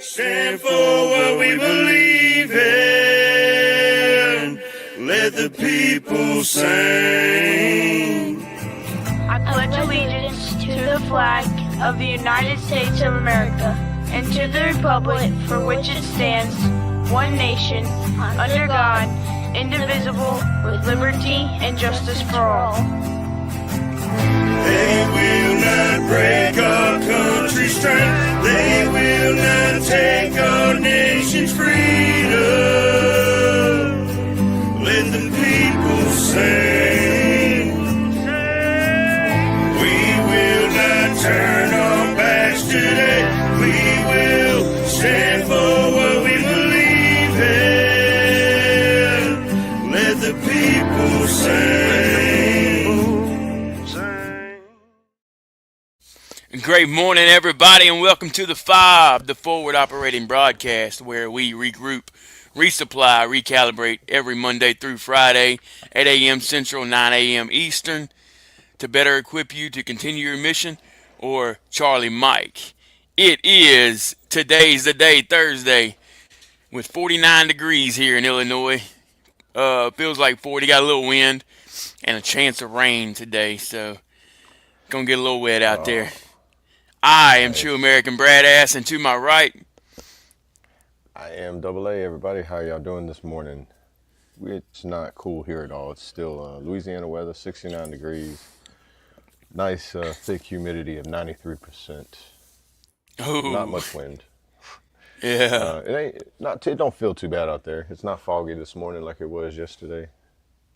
stand for what we believe in. Let the people sing. I pledge allegiance to the flag of the United States of America and to the republic for which it stands, one nation, under God, indivisible, with liberty and justice for all. They will not break our country's strength. They will not take our nation's freedom. Let the people sing. We will not turn our backs today. We will stand for what we believe in. Let the people sing. Great morning, everybody, and welcome to the F.O.B, the Forward Operating Broadcast, where we regroup, resupply, recalibrate every Monday through Friday, 8 a.m. Central, 9 a.m. Eastern, to better equip you to continue your mission, or Charlie Mike. It is today's the day, Thursday, with 49 degrees here in Illinois. Feels like 40, got a little wind, and a chance of rain today, so gonna get a little wet out there. I am True American Brad Ass, and to my right, I am AA, everybody. How y'all doing this morning? It's not cool here at all. It's still Louisiana weather, 69 degrees. Nice thick humidity of 93%. oh, Not much wind. yeah, It don't feel too bad out there. It's not foggy this morning like it was yesterday.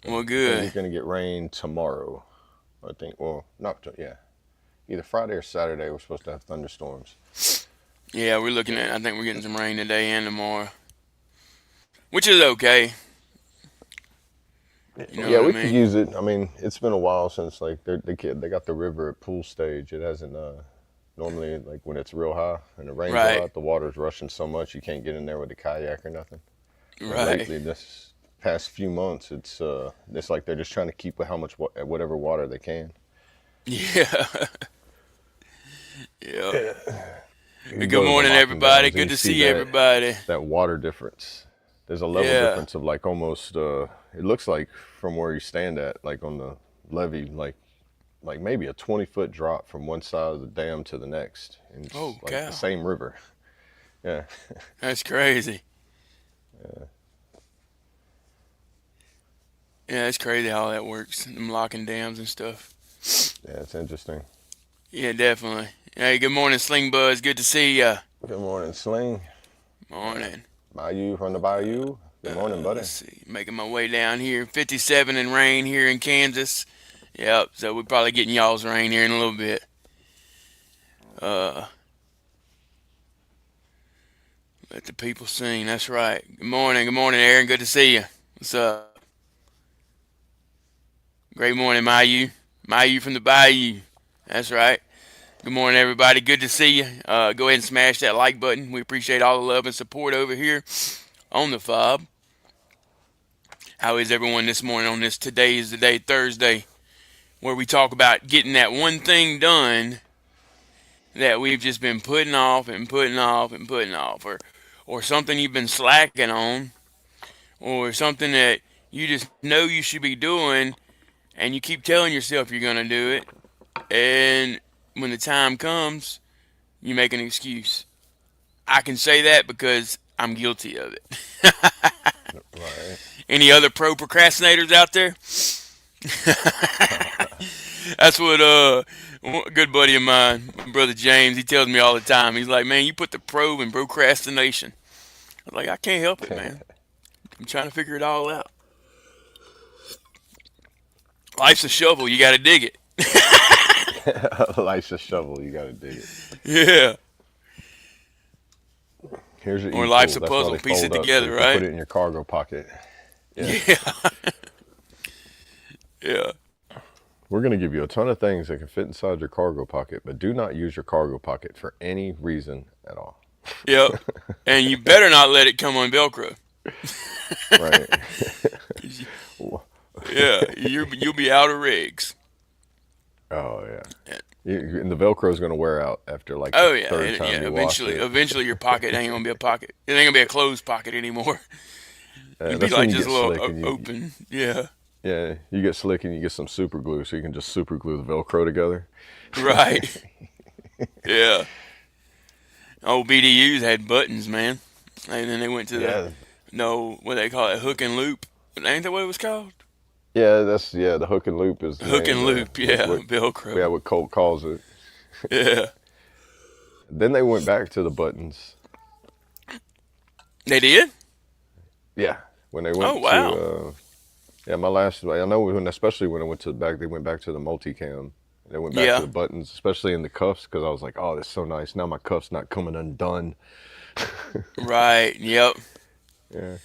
well, We're good. gonna get rain tomorrow, I think. Well, yeah. Either Friday or Saturday, we're supposed to have thunderstorms. Yeah, I think we're getting some rain today and tomorrow, which is okay. You know Yeah, what we I could mean? use it. I mean, it's been a while since like they got the river at pool stage. It hasn't normally like when it's real high and it rains a Right, lot, the water's rushing so much you can't get in there with a kayak or nothing. And right. lately, this past few months, it's like they're just trying to keep whatever water they can. Yeah, yeah. You Good go to the morning, lopping everybody. downs and Good you to see see everybody. that water difference. There's a level Yeah, difference of like almost it looks like from where you stand at like on the levee like maybe a 20-foot drop from one side of the dam to the next, and it's oh, like the cow. same river. Yeah, That's crazy. Yeah, it's crazy how that works. Them locking dams and stuff. yeah, it's interesting. Yeah, definitely. Hey, good morning, Sling Buzz. Good to see ya. Good morning, Sling. Morning. Bayou from the Bayou. Good morning, buddy. Let's see. Making my way down here. 57 and rain here in Kansas. Yep, so we're probably getting y'all's rain here in a little bit. Uh, Let the people sing. That's right. Good morning. Good morning, Aaron. Good to see you. What's up? Great morning, Mayu. Mayu from the Bayou. That's right. Good morning, everybody. Good to see you. Go ahead and smash that like button. We appreciate all the love and support over here on the F.O.B. How is everyone this morning on this Today is the Day, Thursday, where we talk about getting that one thing done that we've just been putting off and putting off and putting off, or something you've been slacking on, or something that you just know you should be doing, and you keep telling yourself you're going to do it, and when the time comes, you make an excuse. I can say that because I'm guilty of it. Right. Any other pro procrastinators out there? That's what a good buddy of mine, my brother James, he tells me all the time. He's like, man, you put the pro in procrastination. I'm like, I can't help it, man. I'm trying to figure it all out. Life's a shovel, you got to dig it. Life's a shovel. You got to dig it. Yeah. Here's your Or e-tool. life's a That's why puzzle, they piece it fold up so together, you can right? put it in your cargo pocket. Yeah. Yeah. Yeah. We're going to give you a ton of things that can fit inside your cargo pocket, but do not use your cargo pocket for any reason at all. Yep. And you better not let it come on Velcro. Right. Yeah, you'll be out of rigs. Oh yeah. Yeah. And the Velcro is going to wear out after like the Oh yeah, third time yeah. you wash it. Eventually, your pocket ain't gonna be a pocket. It ain't gonna be a closed pocket anymore. It'll be That's when like you just get a little slick and open. Yeah. yeah, you get slick and you get some super glue, so you can just super glue the Velcro together. Right. Yeah. Old BDUs had buttons, man, and then they went to the Yeah, no, what they call it, hook and loop. Ain't that what it was called? yeah. The hook and loop is the Hook name. and loop. What Yeah, yeah, Velcro. what Colt calls it. Yeah. Then they went back to the buttons. They did. Yeah, when they Oh went to wow. yeah, my last. I know when, especially when I went to the back, they went back to the multicam. They went back to Yeah. the buttons, especially in the cuffs, because I was like, oh, that's so nice. Now my cuff's not coming undone. Right. Yep. Yeah,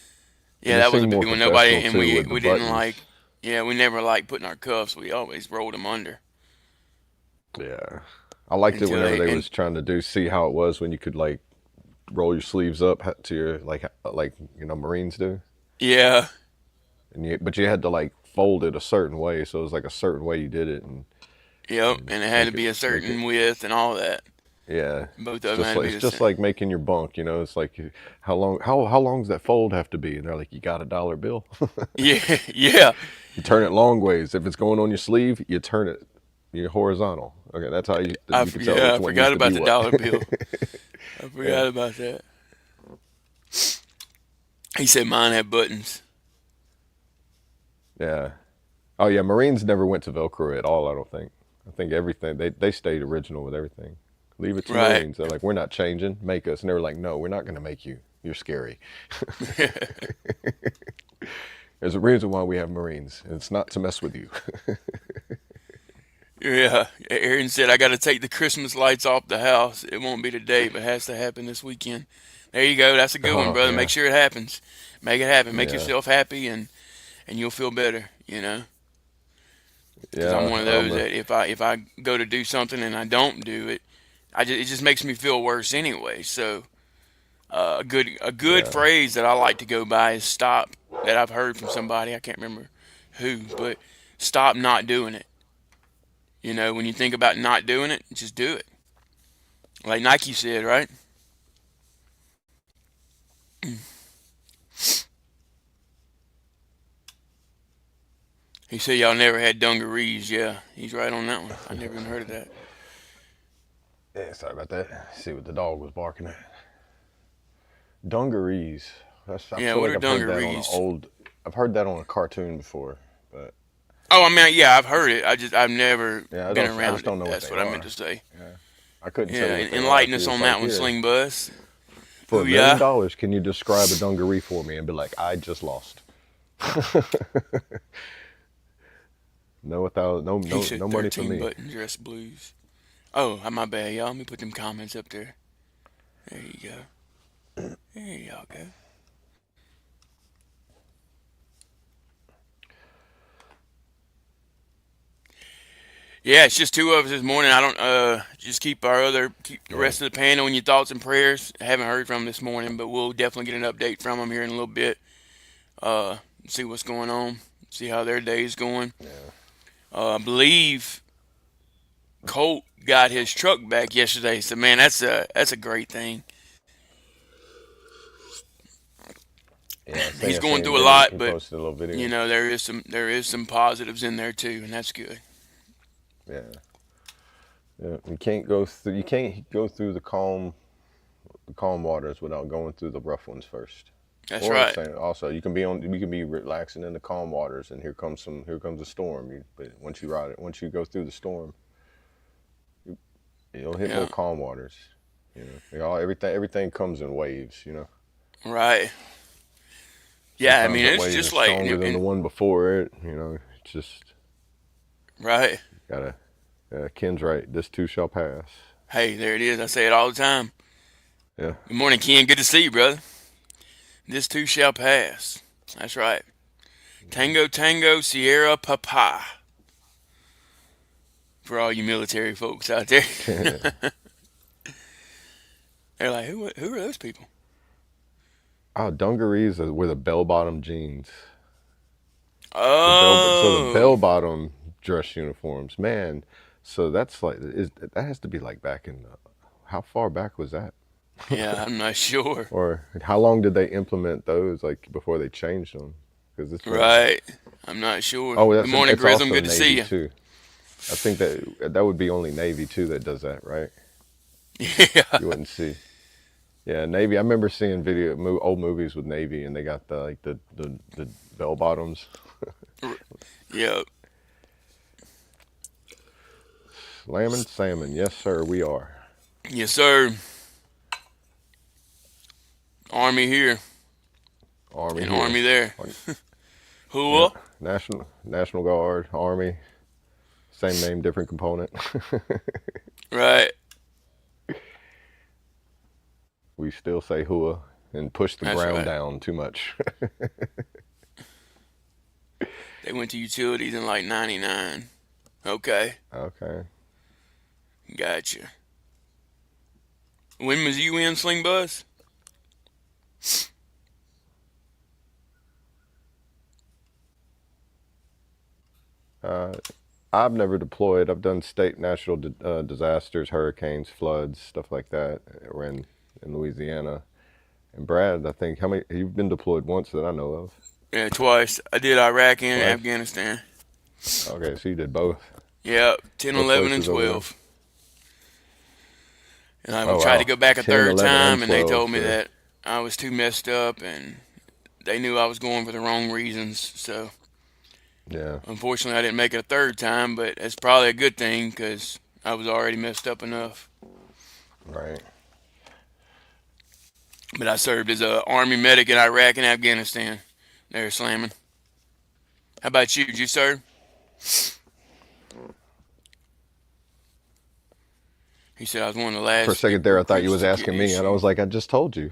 and Yeah, they that was a seem big more one. Nobody professional and too with the we didn't buttons. like. Yeah, we never liked putting our cuffs. We always rolled them under Yeah, I liked it until whenever they they and was trying to see how it was when you could like roll your sleeves up to your like Marines do, yeah. but you had to like fold it a certain way, so it was like a certain way you did it Yep, and and it had to be a make it. certain width and all that. Yeah, Both of them had to be it's the just same. like making your bunk. It's like how long does that fold have to be? And they're like, you got a dollar bill. Yeah, yeah. You turn it long ways. If it's going on your sleeve, you turn it. You're horizontal. Okay, that's how you can tell Yeah, which I one needs forgot to be about the what. dollar bill. I Yeah. forgot about that. He said mine had buttons. Yeah. Oh yeah, Marines never went to Velcro at all, I don't think. I think everything they stayed original with everything. Leave it to Right. Marines. They're like, we're not changing. Make us. And they were like, no, we're not gonna make you. You're scary. There's a reason why we have Marines. And it's not to mess with you. Yeah. Aaron said I got to take the Christmas lights off the house. It won't be today, but it has to happen this weekend. There you go. That's a good one, Oh brother. Make yeah. sure it happens. Make it happen. Make Yeah. yourself happy, and you'll feel better. Because I'm Yeah. one of those that if I go to do something and I don't do it, it just makes me feel worse anyway. So a good Yeah. phrase that I like to go by is stop. That I've heard from somebody, I can't remember who, but stop not doing it. When you think about not doing it, just do it. Like Nike said, right? He said y'all never had dungarees. Yeah, he's right on that one. I never even heard of that. Yeah, sorry about that. See what the dog was barking at. Dungarees. I Yeah, feel what like are I've heard that on dungarees? I've heard that on a cartoon before, but Oh, I mean, yeah, I've heard it. I've never yeah, been I just around it. don't know what That's they what I meant are. to say. Yeah. I couldn't tell Yeah, you what they are. enlighten If you us was on like, that one, here, Sling Bus. for $1 million, Yeah. can you describe a dungaree for me? And be like, I just lost. No, without He said no money for 13 me. button dress blues. Oh, my bad, y'all. Let me put them comments up there. There you go. There y'all go. Yeah, it's just two of us this morning. I don't just keep the Yeah. rest of the panel in your thoughts and prayers. I haven't heard from them this morning, but we'll definitely get an update from them here in a little bit. See what's going on. See how their day's going. Yeah. I believe Colt got his truck back yesterday. So man, that's a great thing. Yeah. He's I going seen a through a video. lot, He but posted a little video. there is some positives in there too, and that's good. Yeah. Yeah. You can't go through the calm waters without going through the rough ones first. That's Or I'm right. saying also you can be relaxing in the calm waters, and here comes a storm. But once you go through the storm, you'll hit more Yeah. calm waters. Everything comes in waves. Right. Yeah. I Sometimes mean, that it's wave just is like stronger than the one before it. It's just right. gotta. Ken's right. This too shall pass. Hey, there it is. I say it all the time. Yeah. Good morning, Ken. Good to see you, brother. This too shall pass. That's right. Tango, tango, Sierra, papa. For all you military folks out there, they're like, who are those people? Oh, dungarees were the bell-bottom jeans. So the Oh, bell-bottom dress uniforms, man. So that's like, that has to be like back in, how far back was that? Yeah, I'm not sure. Or how long did they implement those, like before they changed them? Because it's been, Right. I'm not sure. oh, Good morning, it's Grissom. also Good to see Navy you. too. I think that would be only Navy too that does that, right? Yeah. You wouldn't see. Yeah, Navy. I remember seeing old movies with Navy, and they got the like the bell bottoms. Yep. Slamming salmon, yes sir, we are. Yes, sir. Army here Army and here. Army there. Yeah, Whoa. National Guard, Army, same name, different component. Right. We still say hua and push the That's ground right. down too much. They went to utilities in like 99. Okay. Okay. Gotcha. When was you in, Sling Buzz? Uh, I've never deployed. I've done state natural disasters, hurricanes, floods, stuff like that. We're in Louisiana. And Brad, I think, how many, you've been deployed once that I know of? Yeah, twice. I did Iraq and Twice? Afghanistan. Okay, so you did both. Yeah, 10, What 11, and places over there? 12. And I Oh, tried to wow. go back a 10, third 11, and time, and they 12. told me So, that I was too messed up, and they knew I was going for the wrong reasons. So, yeah, unfortunately, I didn't make it a third time, but it's probably a good thing because I was already messed up enough. right. But I served as a Army medic in Iraq and Afghanistan. There, slamming. How about you? Did you serve? He said I was one of the For a last second there, I thought you recruits was to get asking me, and I issued. was like, I just told you.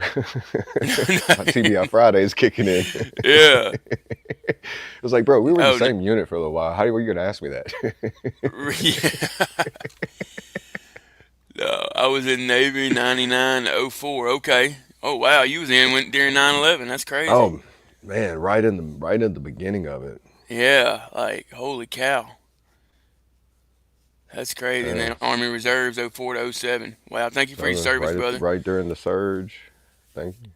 My TBI Friday is kicking in. Yeah. It was like, bro, we were in the Oh, same unit for a little while. How were you going to ask me that? yeah. No, I was in Navy 99 to 04. Okay. Oh wow, you was went during 9/11. That's crazy. Oh man, right in the beginning of it. Yeah, like holy cow. That's crazy. And Yeah, then Army Reserves 04 to 07. Wow, thank you for your brother, service, brother. right during the surge. Thank you.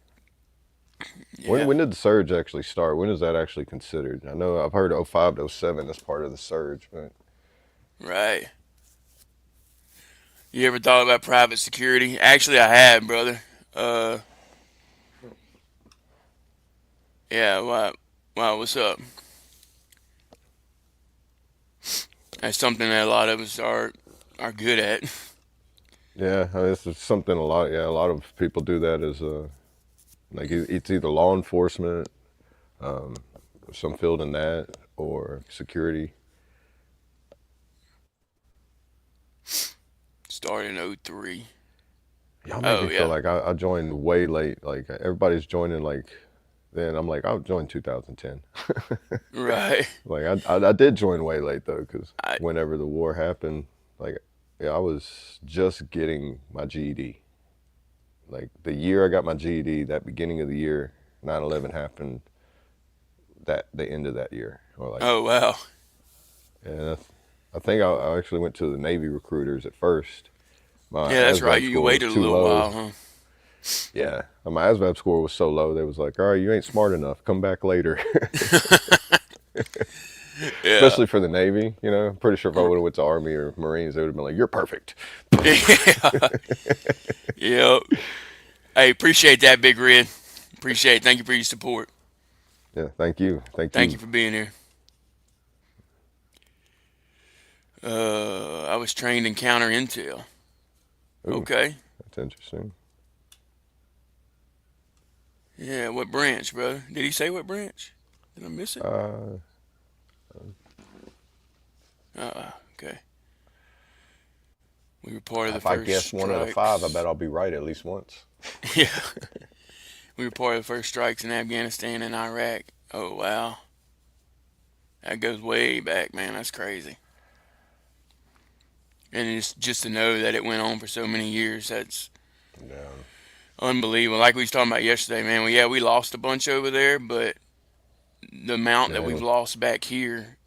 Yeah. When did the surge actually start? When is that actually considered? I know I've heard '05 to '07 as part of the surge, but Right. You ever thought about private security? Actually, I have, brother. Uh, yeah. Wow. Wow. What's up? That's something that a lot of us are good at. yeah, I mean, this is something a lot of people do that as like it's either law enforcement, um, some field in that, or security. Started in 03. Y'all make Oh me feel yeah. like I joined way late. Like everybody's joining like then. I'm like, I'll join 2010. Right. Like I did join way late though, because I whenever the war happened, like yeah, I was just getting my GED. Like the year I got my GED, that beginning of the year, 9/11 happened. That the end of that year, or like Oh wow. yeah, I think I actually went to the Navy recruiters at first. My Yeah, that's right. ASVAB You score was waited a too little low. while, huh? Yeah, my ASVAB score was so low. They was like, "All right, you ain't smart enough. Come back later." Yeah. Especially for the Navy, you know. I'm pretty sure if I would have went to Army or Marines, they would have been like, "You're perfect." Yeah. Yep. Hey, appreciate that, Big Red. Appreciate it. Thank you for your support. Yeah, thank you, thank Thank you you. for being here. I was trained in counter intel. Ooh, Okay. that's interesting. Yeah, what branch, brother? Did he say what branch? Did I miss it? Uh, Okay. We were part of the if I first guess one of the five, I bet strikes. I'll be right at least once. Yeah. We were part of the first strikes in Afghanistan and Iraq. Oh, wow. That goes way back, man. That's crazy. And it's just to know that it went on for so many years, that's Yeah, unbelievable. Like we was talking about yesterday, man. Well, yeah, we lost a bunch over there, but the amount that yeah, we've lost back here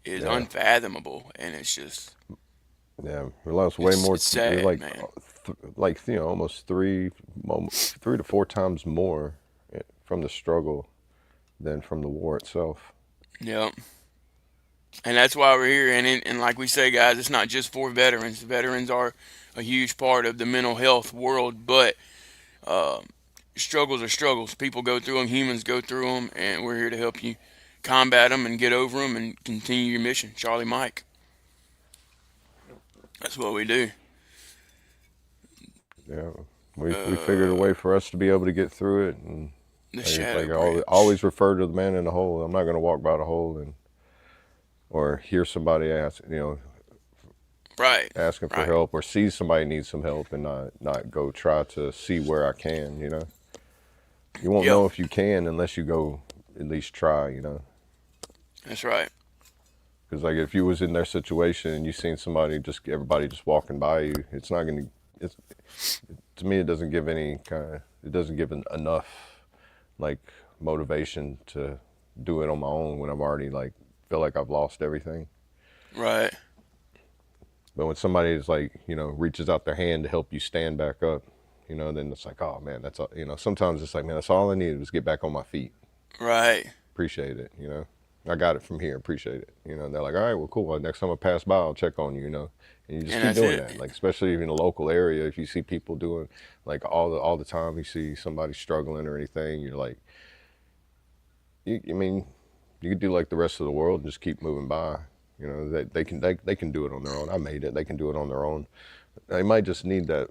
is yeah. unfathomable. And it's just, Yeah, we lost way more. It's We're sad, man. like almost almost 3 to 4 times more from the struggle than from the war itself. Yep. And that's why we're here. And like we say, guys, it's not just for veterans. Veterans are a huge part of the mental health world, but uh, struggles are struggles. People go through them, humans go through them, and we're here to help you combat them and get over them and continue your mission. Charlie Mike. That's what we do. Yeah, we figured a Uh, way for us to be able to get through it, and the like Shadow I Branch. always refer to the man in the hole. I'm not going to walk by the hole and or hear somebody ask, Right. asking for Right. help, or see somebody needs some help, and not go try to see where I can. You won't Yep. know if you can unless you go at least try. That's right. Because like if you was in their situation and you seen somebody everybody just walking by you, it's not going to. It's to me, it doesn't give it doesn't give enough like motivation to do it on my own when I'm already like feel like I've lost everything. Right. But when somebody is like, reaches out their hand to help you stand back up, then it's like, oh man, that's all. Sometimes it's like, man, that's all I needed was get back on my feet. Right. Appreciate it. I got it from here. Appreciate it. They're like, all right, well, cool. Well, next time I pass by, I'll check on you. And you just And keep that's doing it. that. Like, especially in the local area, if you see people doing like all the time, you see somebody struggling or anything, you're like, I mean, you could do like the rest of the world and just keep moving by. They can do it on their own. I made it. They can do it on their own. They might just need that,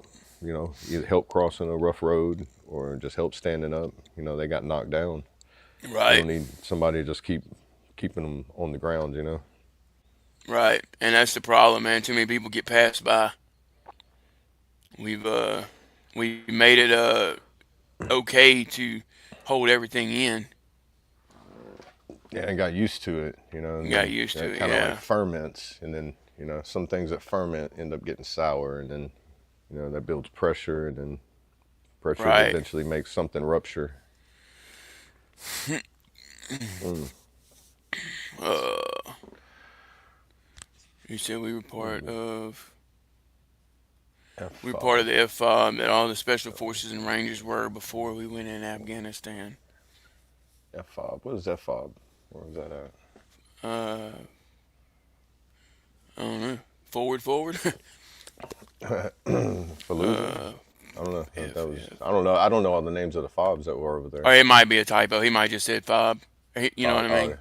either help crossing a rough road or just help standing up. They got knocked down. They Right. don't need somebody to just keeping them on the ground. Right. And that's the problem, man. Too many people get passed by. We've we made it okay to hold everything in. Yeah, and got used to it, and Got then used to it it, kind of like yeah. ferments, and then some things that ferment end up getting sour, and then that builds pressure, and then pressure Right. eventually makes something rupture. Mm. Uh, you said we were part of F.O.B. the F.O.B that all the special forces and rangers were before we went in Afghanistan. F.O.B. What is F.O.B.? Where was that at? Uh, I don't know. Forward. Fallujah? uh, I don't know. F, That was. F. I don't know. I don't know all the names of the FOBs that were over Or there. it might be a typo. He might just said FOB. You know what FOB. I Oh, mean?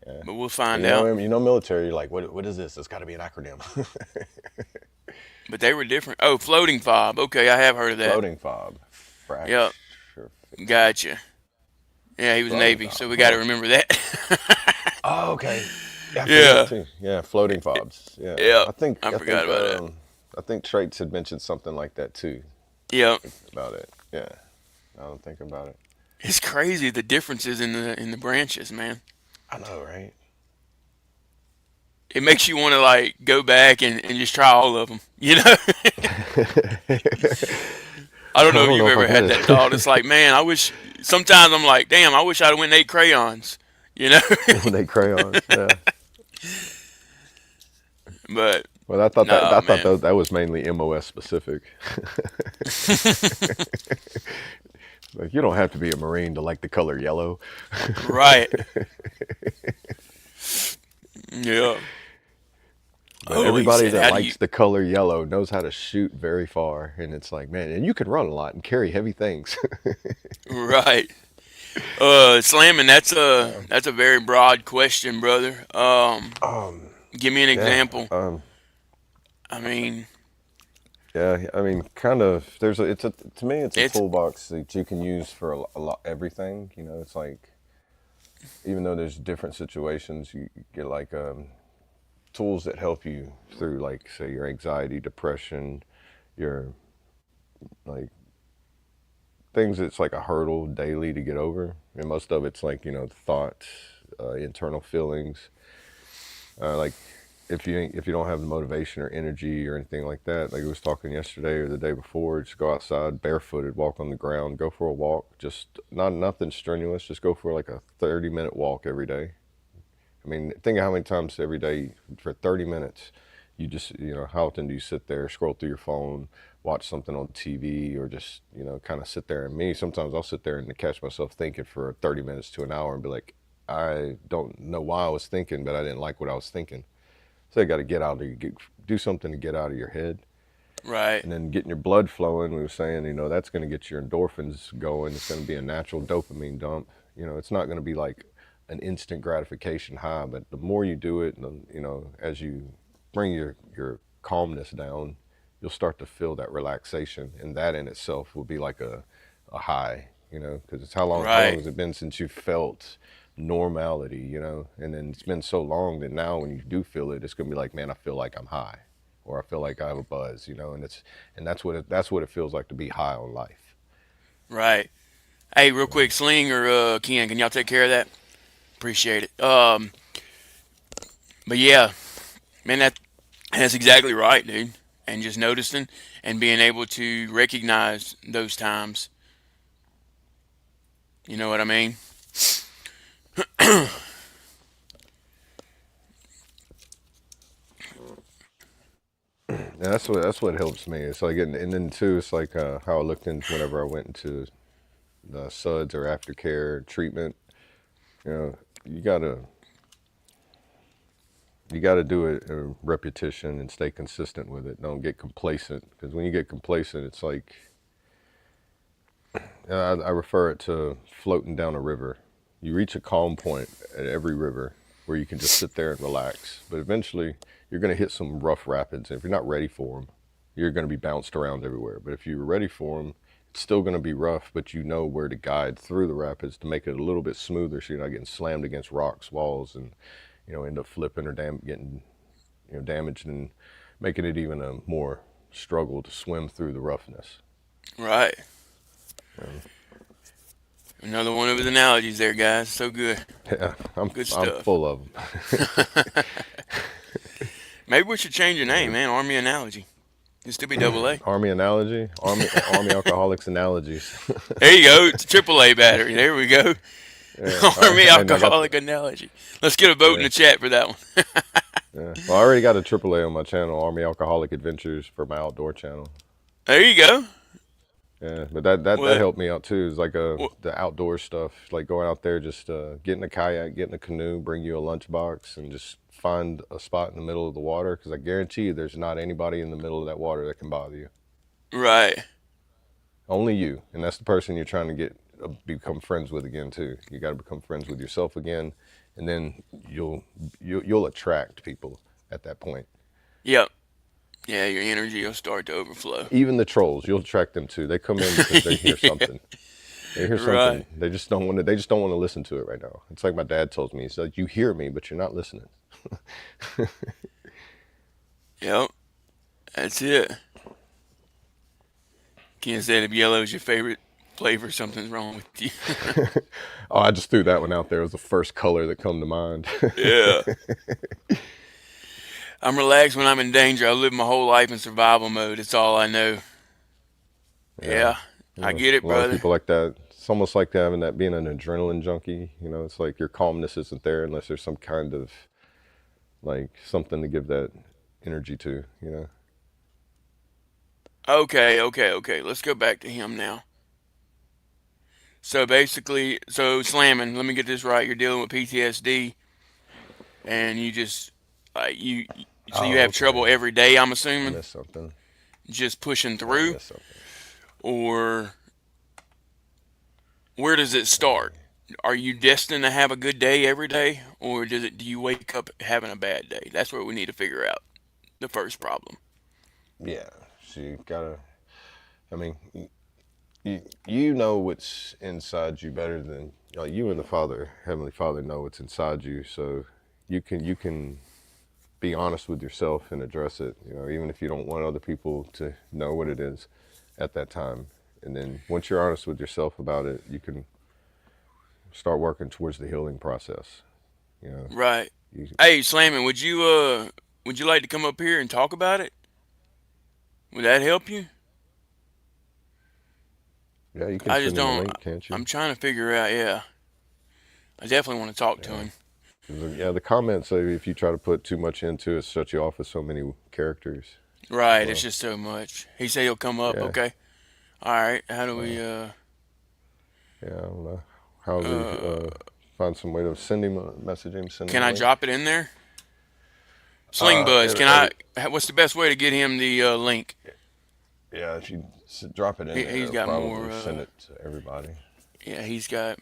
yeah. But we'll And find out. military. You're like, what is this? It's got to be an acronym. But they were different. Oh, floating FOB. Okay, I have heard of that. Floating FOB. Yep. Fracture. Gotcha. Yeah, he was Floating Navy, so FOB. we got to Huh. remember that. Oh, okay. Yeah, I forgot Yeah. too. Yeah, floating FOBs. Yeah, Yeah. I think I I forgot think about that. I think Traits had mentioned something like that too Yeah. about it. Yeah, I don't think about it. It's crazy the differences in the branches, man. I know, right? It makes you want to like go back and just try all of them. You know? I I don't know if don't you've know if I ever get had it. that thought. It's like, man, I wish. Sometimes I'm like, damn, I wish I'd have went and ate crayons. You know? When they crayons. Yeah. But Well, nah, I thought man. that was mainly MOS specific. Like you don't have to be a Marine to like the color yellow. Right. Yeah. But Oh, he everybody said, that how do you? likes the color yellow knows how to shoot very far, and it's like, man, and you can run a lot and carry heavy things. Right. Slamming. Yeah. That's a very broad question, brother. Um, Give me an yeah, example. I mean, yeah. I mean, kind of. To me, it's a it's toolbox that you can use for a lot everything. It's like even though there's different situations, you get like tools that help you through, like say your anxiety, depression, your like things that's like a hurdle daily to get over, and most of it's like thoughts, internal feelings, like if you don't have the motivation or energy or anything like that, like I was talking yesterday or the day before, just go outside barefooted, walk on the ground, go for a walk, just not nothing strenuous, just go for like a 30-minute walk every day. I mean, think of how many times every day for 30 minutes You just, how often do you sit there, scroll through your phone, watch something on TV, or just, kind of sit there? And me, sometimes I'll sit there and catch myself thinking for 30 minutes to an hour and be like, I don't know why I was thinking, but I didn't like what I was thinking. So you got to get out of do something to get out of your head. Right. And then getting your blood flowing, we were saying, that's going to get your endorphins going. It's going to be a natural dopamine dump. It's not going to be like an instant gratification high, but the more you do it, as you bring your calmness down, you'll start to feel that relaxation, and that in itself will be like a high, because it's how long Right. has it been since you felt normality, and then it's been so long that now when you do feel it, it's gonna be like, man, I feel like I'm high, or I feel like I have a buzz, and that's what it feels like to be high on life. Right. Hey, real quick, Sling or Ken, can y'all take care of that? Appreciate it. But yeah, man, that's exactly right, dude. And just noticing and being able to recognize those times. You know what I mean? And that's what helps me. It's like, and then too, it's like how I looked in whenever I went into the SUDS or aftercare treatment. You know, you gotta you got to do it a repetition and stay consistent with it. Don't get complacent, because when you get complacent, it's like I refer it to floating down a river. You reach a calm point at every river where you can just sit there and relax. But eventually, you're going to hit some rough rapids. And if you're not ready for them, you're going to be bounced around everywhere. But if you're ready for them, it's still going to be rough, but you know where to guide through the rapids to make it a little bit smoother, so you're not getting slammed against rocks, walls, and end up flipping or getting damaged, and making it even a more struggle to swim through the roughness. Right. Another one of his analogies there, guys. So good. Yeah, I'm Good I'm stuff. full of them. Maybe we should change your name, man. Army Analogy. It still be double A. Army analogy, army alcoholics analogies. There you go. It's a triple A battery. There we go. Yeah, Army and I got Alcoholic Analogy. Let's get a vote in yeah, the chat for that one. yeah. Well, I already got a AAA on my channel, Army Alcoholic Adventures, for my outdoor channel. There you go. Yeah, but that Well, helped me out too. It's like well, the outdoor stuff, like going out there, just getting a kayak, getting a canoe, bring you a lunchbox, and just find a spot in the middle of the water. Because I guarantee you, there's not anybody in the middle of that water that can bother you. right. Only you, and that's the person you're trying to become friends with again too. You got to become friends with yourself again, and then you'll attract people at that point. Yep. Yeah, your energy will start to overflow. Even the trolls, you'll attract them too. They come in because they hear Yeah, something. They hear right. something. They just don't want to. They just don't want to listen to it right now. It's like my dad tells me. He said, "You hear me, but you're not listening." Yep. That's it. Ken said if yellow is your favorite flavor, something's wrong with you. Oh, I just threw that one out there. It was the first color that come to mind. Yeah. I'm relaxed when I'm in danger. I live my whole life in survival mode. It's all I know. Yeah, Yeah. I get it, a lot of brother. people like that. It's almost like having that, being an adrenaline junkie. It's like your calmness isn't there unless there's some kind of, like, something to give that energy to. Okay. Let's go back to him now. So basically, slamming, let me get this right. You're dealing with PTSD and you just, so you Oh, have trouble okay. every day, I'm I assuming, missed something. just pushing I through? missed something. Or where does it Okay. start? Are you destined to have a good day every day, or do you wake up having a bad day? That's what we need to figure out. The first problem. Yeah. So you gotta. I mean, you know what's inside you better than, you and the Father, Heavenly Father, know what's inside you. So you can be honest with yourself and address it. Even if you don't want other people to know what it is at that time. And then once you're honest with yourself about it, you can start working towards the healing process. You know, Right. you, Hey, Slamming, would you like to come up here and talk about it? Would that help you? yeah, you can I just send him a don't. link, can't you? I'm trying to figure out. Yeah, I definitely want to talk to Yeah. him. Yeah, the comments say if you try to put too much into it, shut you off with so many characters. Right, it's Well, just so much. He said he'll come up. yeah, Okay. All right. How do we? yeah, I don't know. How do we Uh, find some way to send him a message him, send him can a I link? drop it in there? Sling Buzz. Can It'll, I? What's the best way to get him the link? yeah, if you drop it in there, He's it'll got probably more. send it to everybody. Yeah, he's got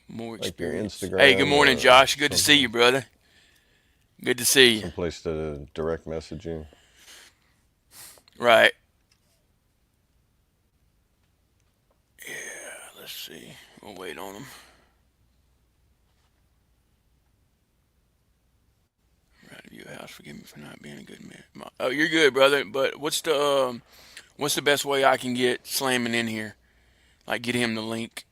more Like your experience. Hey, good Instagram morning, or Josh. Good to see you, brother. Good to see you. someplace to direct message you. Right. Let's see. We'll wait on him. Right of your house. Forgive me for not being a good man. Oh, you're good, brother. But what's the best way I can get slamming in here? Like get him the link.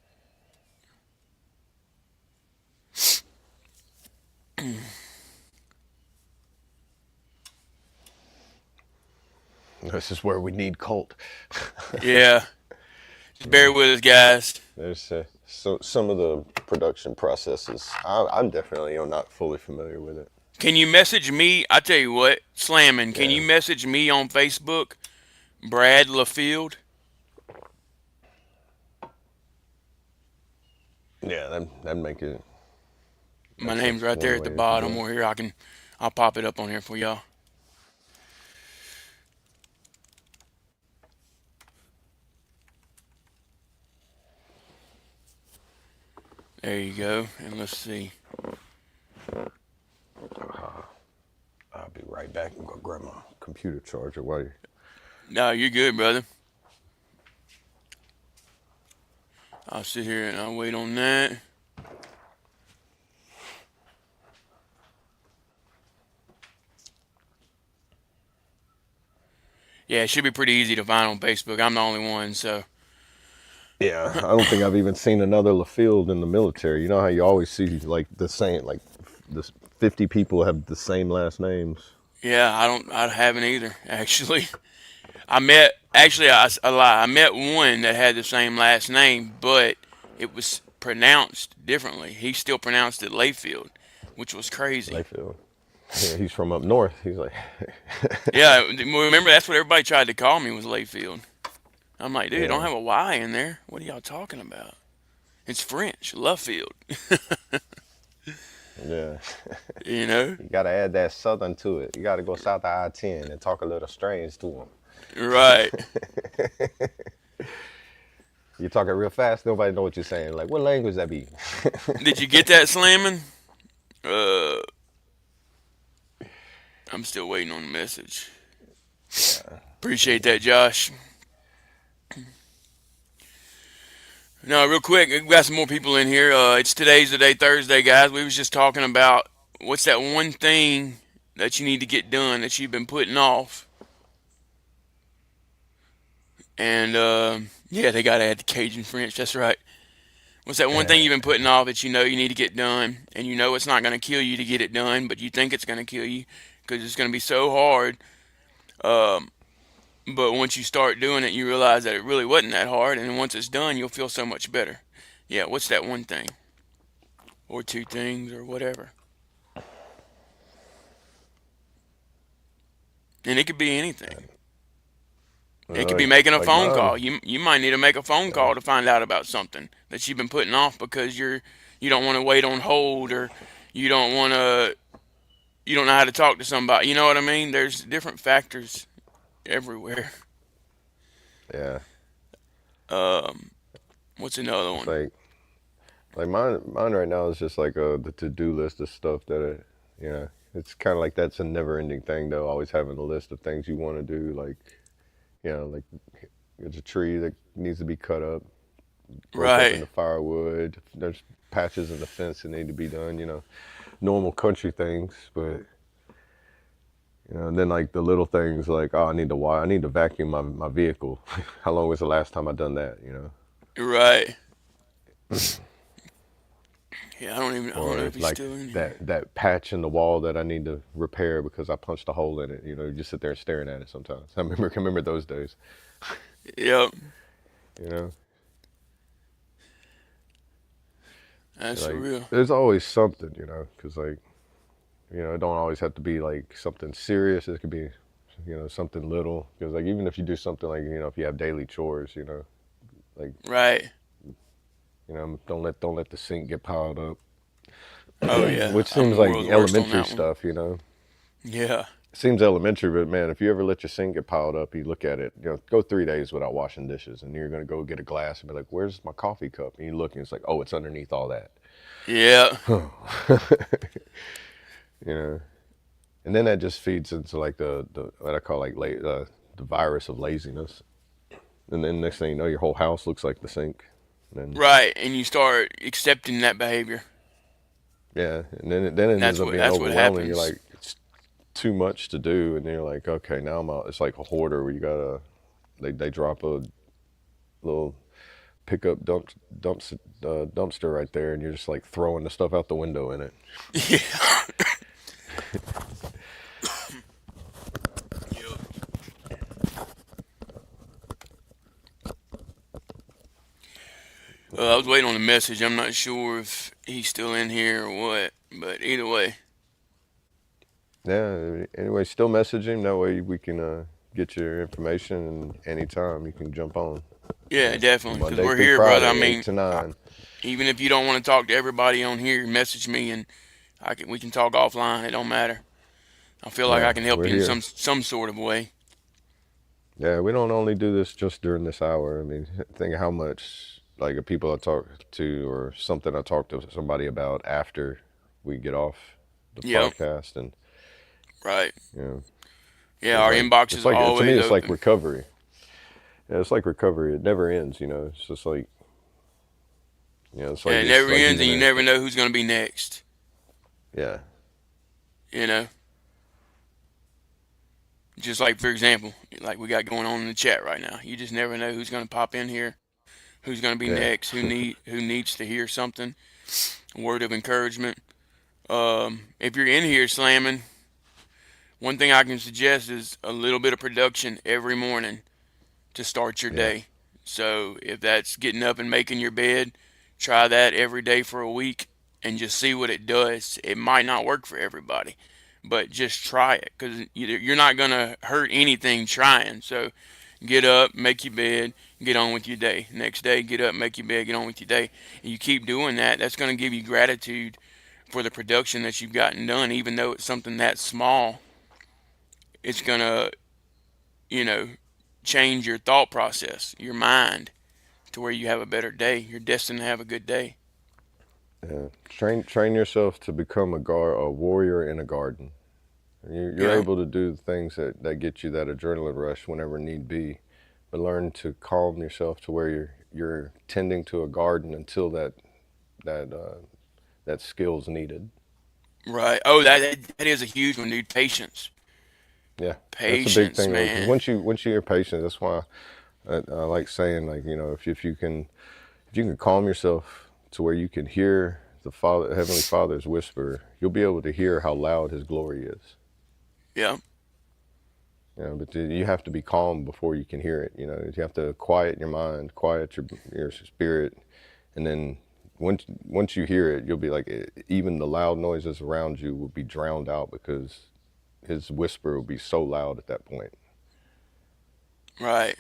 This is where we need Colt. Yeah. Just bear with us, guys. There's so some of the production processes. I'm definitely not fully familiar with it. Can you message me? I tell you what, slamming. Can you Yeah, message me on Facebook, Brad LaField? yeah, that'd make it. My That's name's right there one at the way to do bottom. it. Or here I'll pop it up on here for y'all. There you go. And let's see. I'll be right back and go grab my computer charger while you. No, you're good, brother. I'll sit here and I'll wait on that. Yeah, it should be pretty easy to find on Facebook. I'm the only one, so. Yeah, I don't think I've even seen another LaField in the military. You know how you always see like the same, like this 50 people have the same last names. Yeah, I haven't either, actually. I lie. I met one that had the same last name, but it was pronounced differently. He still pronounced it Layfield, which was crazy. LaField. Yeah, he's from up north. He's like, Yeah, remember that's what everybody tried to call me was Layfield. I'm like, dude, don't yeah, have a Y in there. What are y'all talking about? It's French, Luffield. yeah. You know? You gotta add that southern to it. You gotta go south of I-10 and talk a little strange to them. Right. You're talking real fast, nobody know what you're saying. Like, what language that be? Did you get that slamming? Uh, I'm still waiting on the message. Appreciate that, Josh. No, real quick, we've got some more people in here. It's today's the day, Thursday, guys. We was just talking about what's that one thing that you need to get done that you've been putting off. And yeah, they gotta add the Cajun French. That's right. What's that one thing you've been putting off that you know you need to get done, and you know it's not gonna kill you to get it done, but you think it's gonna kill you because it's gonna be so hard. Um, But once you start doing it, you realize that it really wasn't that hard, and then once it's done, you'll feel so much better. Yeah, what's that one thing? Or two things, or whatever. And it could be anything. It could be making a Like phone call. mine. You might need to make a phone call to find out about something that you've been putting off because you don't want to wait on hold, or you don't want to you don't know how to talk to somebody. You know what I mean? There's different factors everywhere. Yeah, Um, what's another it's one? like mine right now is just like the to-do list of stuff that it's kind of like that's a never-ending thing though. Always having a list of things you want to do, like like there's a tree that needs to be cut up, broke up Right. into firewood. There's patches in the fence that need to be done. Normal country things, but and then like the little things like, oh, I need to vacuum my vehicle. How long was the last time I done that? Right. Yeah, I don't know Or if he's like still in here. that patch in the wall that I need to repair because I punched a hole in it. You just sit there staring at it sometimes. I remember those days. Yep. You know, That's for Like, real. there's always something, because like, it don't always have to be like something serious. It could be, something little. Because like, even if you do something like, if you have daily chores, like, Right. don't let the sink get piled up. Oh yeah. Which I'm seems the like world's worst on elementary that one. stuff. Yeah. Seems elementary, but man, if you ever let your sink get piled up, you look at it, go 3 days without washing dishes, and you're gonna go get a glass and be like, "Where's my coffee cup?" And you look, and it's like, "Oh, it's underneath all that." Yeah. you know, and then that just feeds into like the what I call like the virus of laziness, and then next thing you know, your whole house looks like the sink. And then Right. And you start accepting that behavior. yeah, and then it And ends up being that's what overwhelming. You're happens. like, it's too much to do, and then you're like, okay, now I'm out. It's like a hoarder where you gotta they drop a little pickup dumpster right there, and you're just like throwing the stuff out the window in it. Yeah. Yep. I was waiting on a message. I'm not sure if he's still in here or what, but either way. Yeah. Anyway, still message him. That way we can get your information, and anytime you can jump on. Yeah, definitely. Because Monday we're through here, brother. I Friday, eight mean, to nine. even if you don't want to talk to everybody on here, message me and we can talk offline. It don't matter. I feel like I Yeah, can help we're you in here. some sort of way. Yeah, we don't only do this just during this hour. I mean, think of how much like people I talk to or something I talk to somebody about after we get off the Yep. podcast, and Right. you know, Yeah, it's our like inbox it's is like to me always it's like open. recovery. Yeah, it's like recovery. It never ends. It's just like it's Yeah, like it never ends, and even you never know who's going to be next. yeah, You know, just like for example, like we got going on in the chat right now. You just never know who's going to pop in here, who's going to be yeah, next, who needs to hear something, a word of encouragement. If you're in here slamming, one thing I can suggest is a little bit of production every morning to start your yeah, day. So if that's getting up and making your bed, try that every day for a week and just see what it does. It might not work for everybody, but just try it because you're not going to hurt anything trying. So get up, make your bed, get on with your day. Next day, get up, make your bed, get on with your day. And you keep doing that. That's going to give you gratitude for the production that you've gotten done, even though it's something that small. It's going to, you know, change your thought process, your mind, to where you have a better day. You're destined to have a good day. yeah. Train yourself to become a warrior in a garden. You're Yeah, able to do the things that get you that adrenaline rush whenever need be, but learn to calm yourself to where you're tending to a garden until that that skill's needed. right. Oh, that is a huge one, dude. Patience, Yeah, that's a big patience, thing. Because man. once you're patient, that's why I like saying like if you can calm yourself to where you can hear the Father, Heavenly Father's whisper, you'll be able to hear how loud His glory is. Yeah, But you have to be calm before you can hear it. You have to quiet your mind, quiet your spirit, and then once you hear it, you'll be like even the loud noises around you will be drowned out because His whisper will be so loud at that point. right.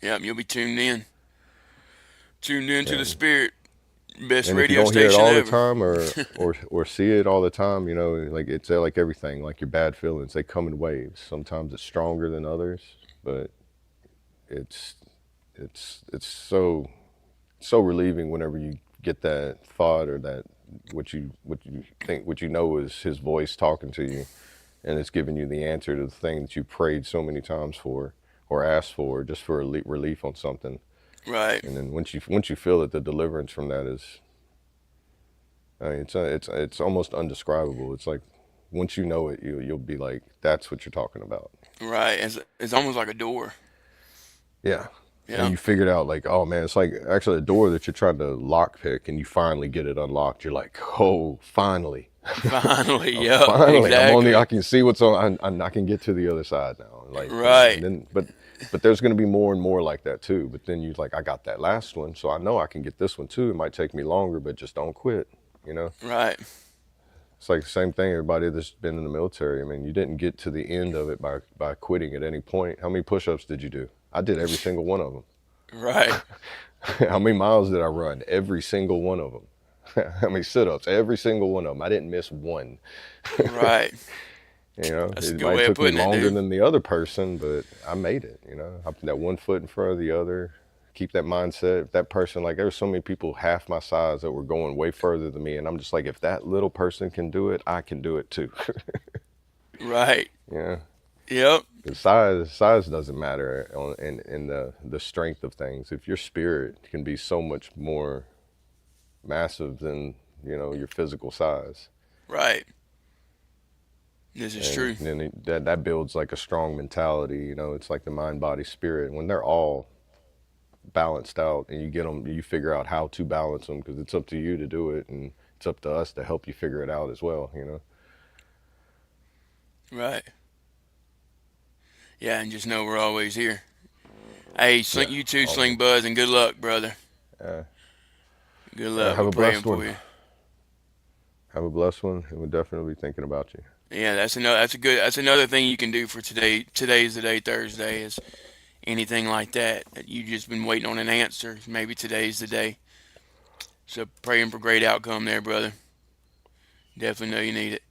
Yeah, you'll be tuned in to the And spirit. Best and if you radio don't hear it station all the ever. time or see it all the time, like it's like everything, like your bad feelings, they come in waves. Sometimes it's stronger than others, but it's it's so relieving whenever you get that thought or that what you know is His voice talking to you, and it's giving you the answer to the thing that you prayed so many times for or asked for just for relief on something. Right. And then once you feel it, the deliverance from that is, I mean, it's almost undescribable. It's like once you know it, you'll be like, that's what you're talking about. Right. It's almost like a door. Yeah. And Yeah. you figured out like, oh man, it's like actually a door that you're trying to lock pick, and you finally get it unlocked. You're like, oh, finally, Finally. Yep. finally, Exactly. I can see what's on. I can get to the other side now. Like, Right. and then, but But there's going to be more and more like that too. But then you like, I got that last one, so I know I can get this one too. It might take me longer, but just don't quit, you know? Right. It's like the same thing, everybody that's been in the military. I mean, you didn't get to the end of it by quitting at any point. How many push-ups did you do? I did every single one of them. Right. How many miles did I run? Every single one of them. How many sit-ups? Every single one of them. I didn't miss one. Right. You know, That's a it good might way of took me putting it, longer dude. than the other person, but I made it. You know, I put that one foot in front of the other. Keep that mindset. If that person, like, there were so many people half my size that were going way further than me, and I'm just like, if that little person can do it, I can do it too. Right. Yeah. Yep. The size doesn't matter in the strength of things. If your spirit can be so much more massive than, you know, your physical size. Right. This is And true. then that builds like a strong mentality. You know, it's like the mind, body, spirit. When they're all balanced out, and you figure out how to balance them, because it's up to you to do it, and it's up to us to help you figure it out as well. You know. Right. Yeah, and just know we're always here. Hey, Yeah. you too, Always. Sling Buzz, and good luck, brother. Uh, Good luck. have We're a praying blessed for one. you. Have a blessed one, and we're definitely thinking about you. Yeah, that's another thing you can do for today. Today's the day, Thursday, is anything like that you just been waiting on an answer. Maybe today's the day. So praying for great outcome there, brother. Definitely know you need it.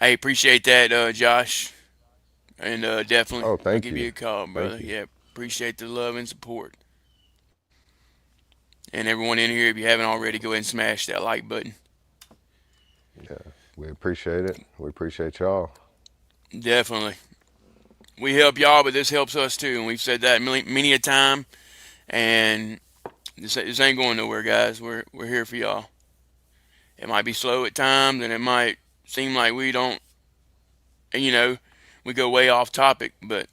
Hey, appreciate that, Josh. And definitely, Oh, I'll thank give you. you a call, brother. Thank you. Yeah, appreciate the love and support. And everyone in here, if you haven't already, go ahead and smash that like button. Yeah, we appreciate it. We appreciate y'all. Definitely. We help y'all, but this helps us too. And we've said that many a time. And this ain't going nowhere, guys. We're here for y'all. It might be slow at times, and it might seem like we don't, you know, we go way off topic. But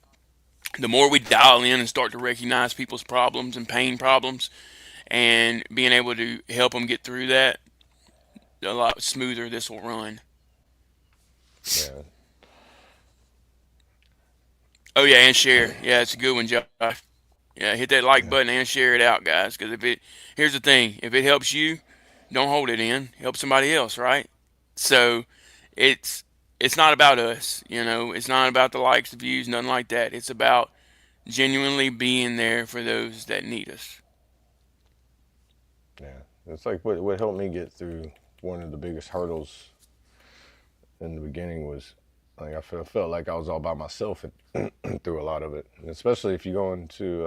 the more we dial in and start to recognize people's problems and pain problems, and being able to help them get through that, a lot smoother this will run. Yeah. Oh yeah, and share. Yeah, it's a good one, Josh. Yeah, hit that like button and share it out, guys. Because here's the thing: if it helps you, don't hold it in. Help somebody else, right? So, it's it's not about us, you know. It's not about the likes, the views, nothing like that. It's about genuinely being there for those that need us. Yeah. It's like what helped me get through one of the biggest hurdles in the beginning was like felt like I was all by myself and through a lot of it, and especially if you go into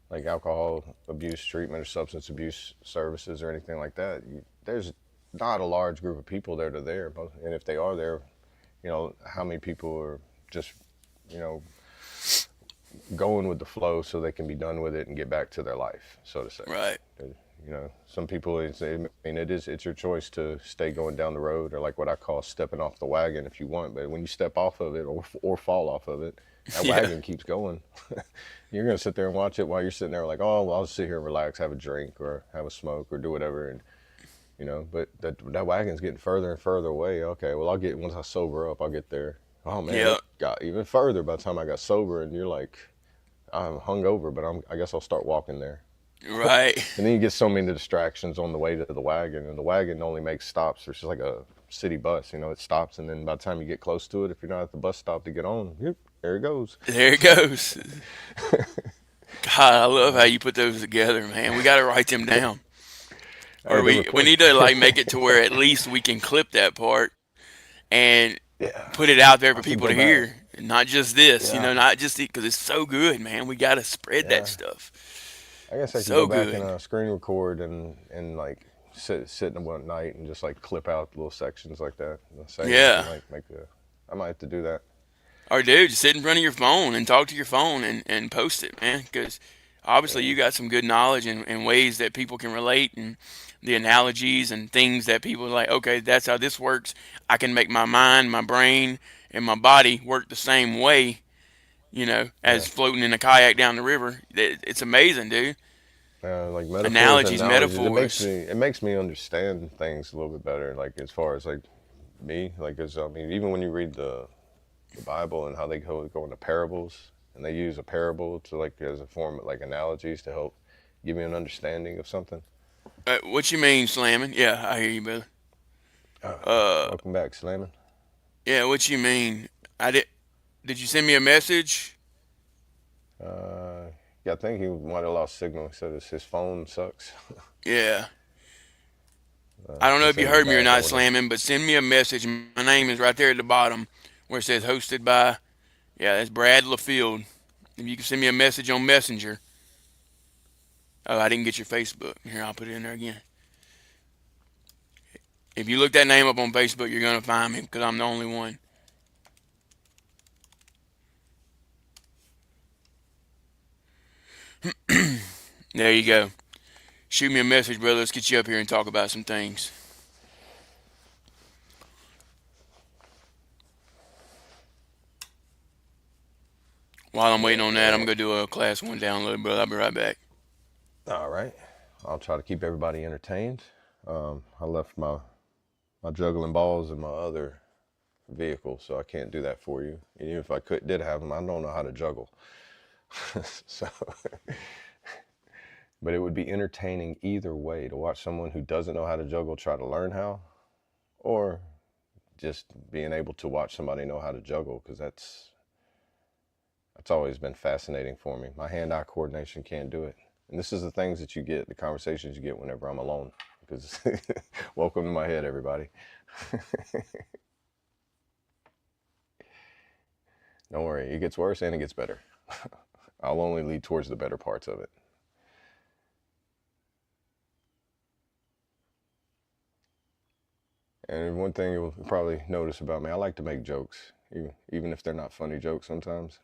like alcohol abuse treatment or substance abuse services or anything like that. There's not a large group of people that are there, and if they are there, you know, how many people are just, you know, going with the flow so they can be done with it and get back to their life, so to say. Right. You know, some people, it's your choice to stay going down the road, or like what I call stepping off the wagon if you want. But when you step off of it or fall off of it, that Yeah. wagon keeps going. You're going to sit there and watch it while you're sitting there like, oh, well, I'll sit here and relax, have a drink or have a smoke or do whatever. And, you know, but that wagon's getting further and further away. Okay, well, once I sober up, I'll get there. Oh, man, Yeah. it got even further by the time I got sober, and you're like, I'm hungover, but I guess I'll start walking there. Right. And then you get so many distractions on the way to the wagon, and the wagon only makes stops. It's just like a city bus, you know, it stops, and then by the time you get close to it, if you're not at the bus stop to get on, yep, there it goes. There it goes. God, I love how you put those together, man. We got to write them down. Or Hey, they were we funny. need to like make it to where at least we can clip that part and Yeah, put it out there for I should people go to back. hear. Not just this, you Yeah, know, not just because it's so good, man. We got to spread that yeah. stuff. I guess I could So go back and good. screen record and like sit in one night and just like clip out little sections like that, and segments, and Yeah. like I might have to do that. Or dude, just sit in front of your phone and talk to your phone and post it, man. Because obviously Yeah, you got some good knowledge and ways that people can relate and the analogies and things that people are like, okay, that's how this works. I can make my mind, my brain, and my body work the same way, yeah. as floating in a kayak down the river. It's amazing, dude. Like metaphors and Analogies, analogies, metaphors. it makes me understand things a little bit better. Like as far as like me, like as I mean, even when you read the Bible and how they go into parables, and they use a parable to like as a form of like analogies to help give you an understanding of something. What you mean slamming? Yeah, I hear you, brother. Uh, Welcome back, Slamming. yeah, what you mean? I did. Did you send me a message? Uh, yeah, I think he might have lost signal. He said his phone sucks. Yeah. I don't know He's if you in heard me or bad not, order. slamming, but send me a message. My name is right there at the bottom where it says hosted by. Yeah, that's Brad LaField. If you can send me a message on Messenger. Oh, I didn't get your Facebook. Here, I'll put it in there again. If you look that name up on Facebook, you're gonna find me because I'm the only one. There you go. Shoot me a message, brother. Let's get you up here and talk about some things. While I'm waiting on that, I'm gonna do a class 1 download, brother. I'll be right back. All right. I'll try to keep everybody entertained. I left my juggling balls in my other vehicle, so I can't do that for you. And even if I did have them, I don't know how to juggle. So, but it would be entertaining either way to watch someone who doesn't know how to juggle try to learn how, or just being able to watch somebody know how to juggle, because that's always been fascinating for me. My hand-eye coordination can't do it. And this is the things that you get, the conversations you get whenever I'm alone. Because welcome to my head, everybody. Don't worry, it gets worse and it gets better. I'll only lead towards the better parts of it. And one thing you'll probably notice about me, I like to make jokes, even if they're not funny jokes sometimes.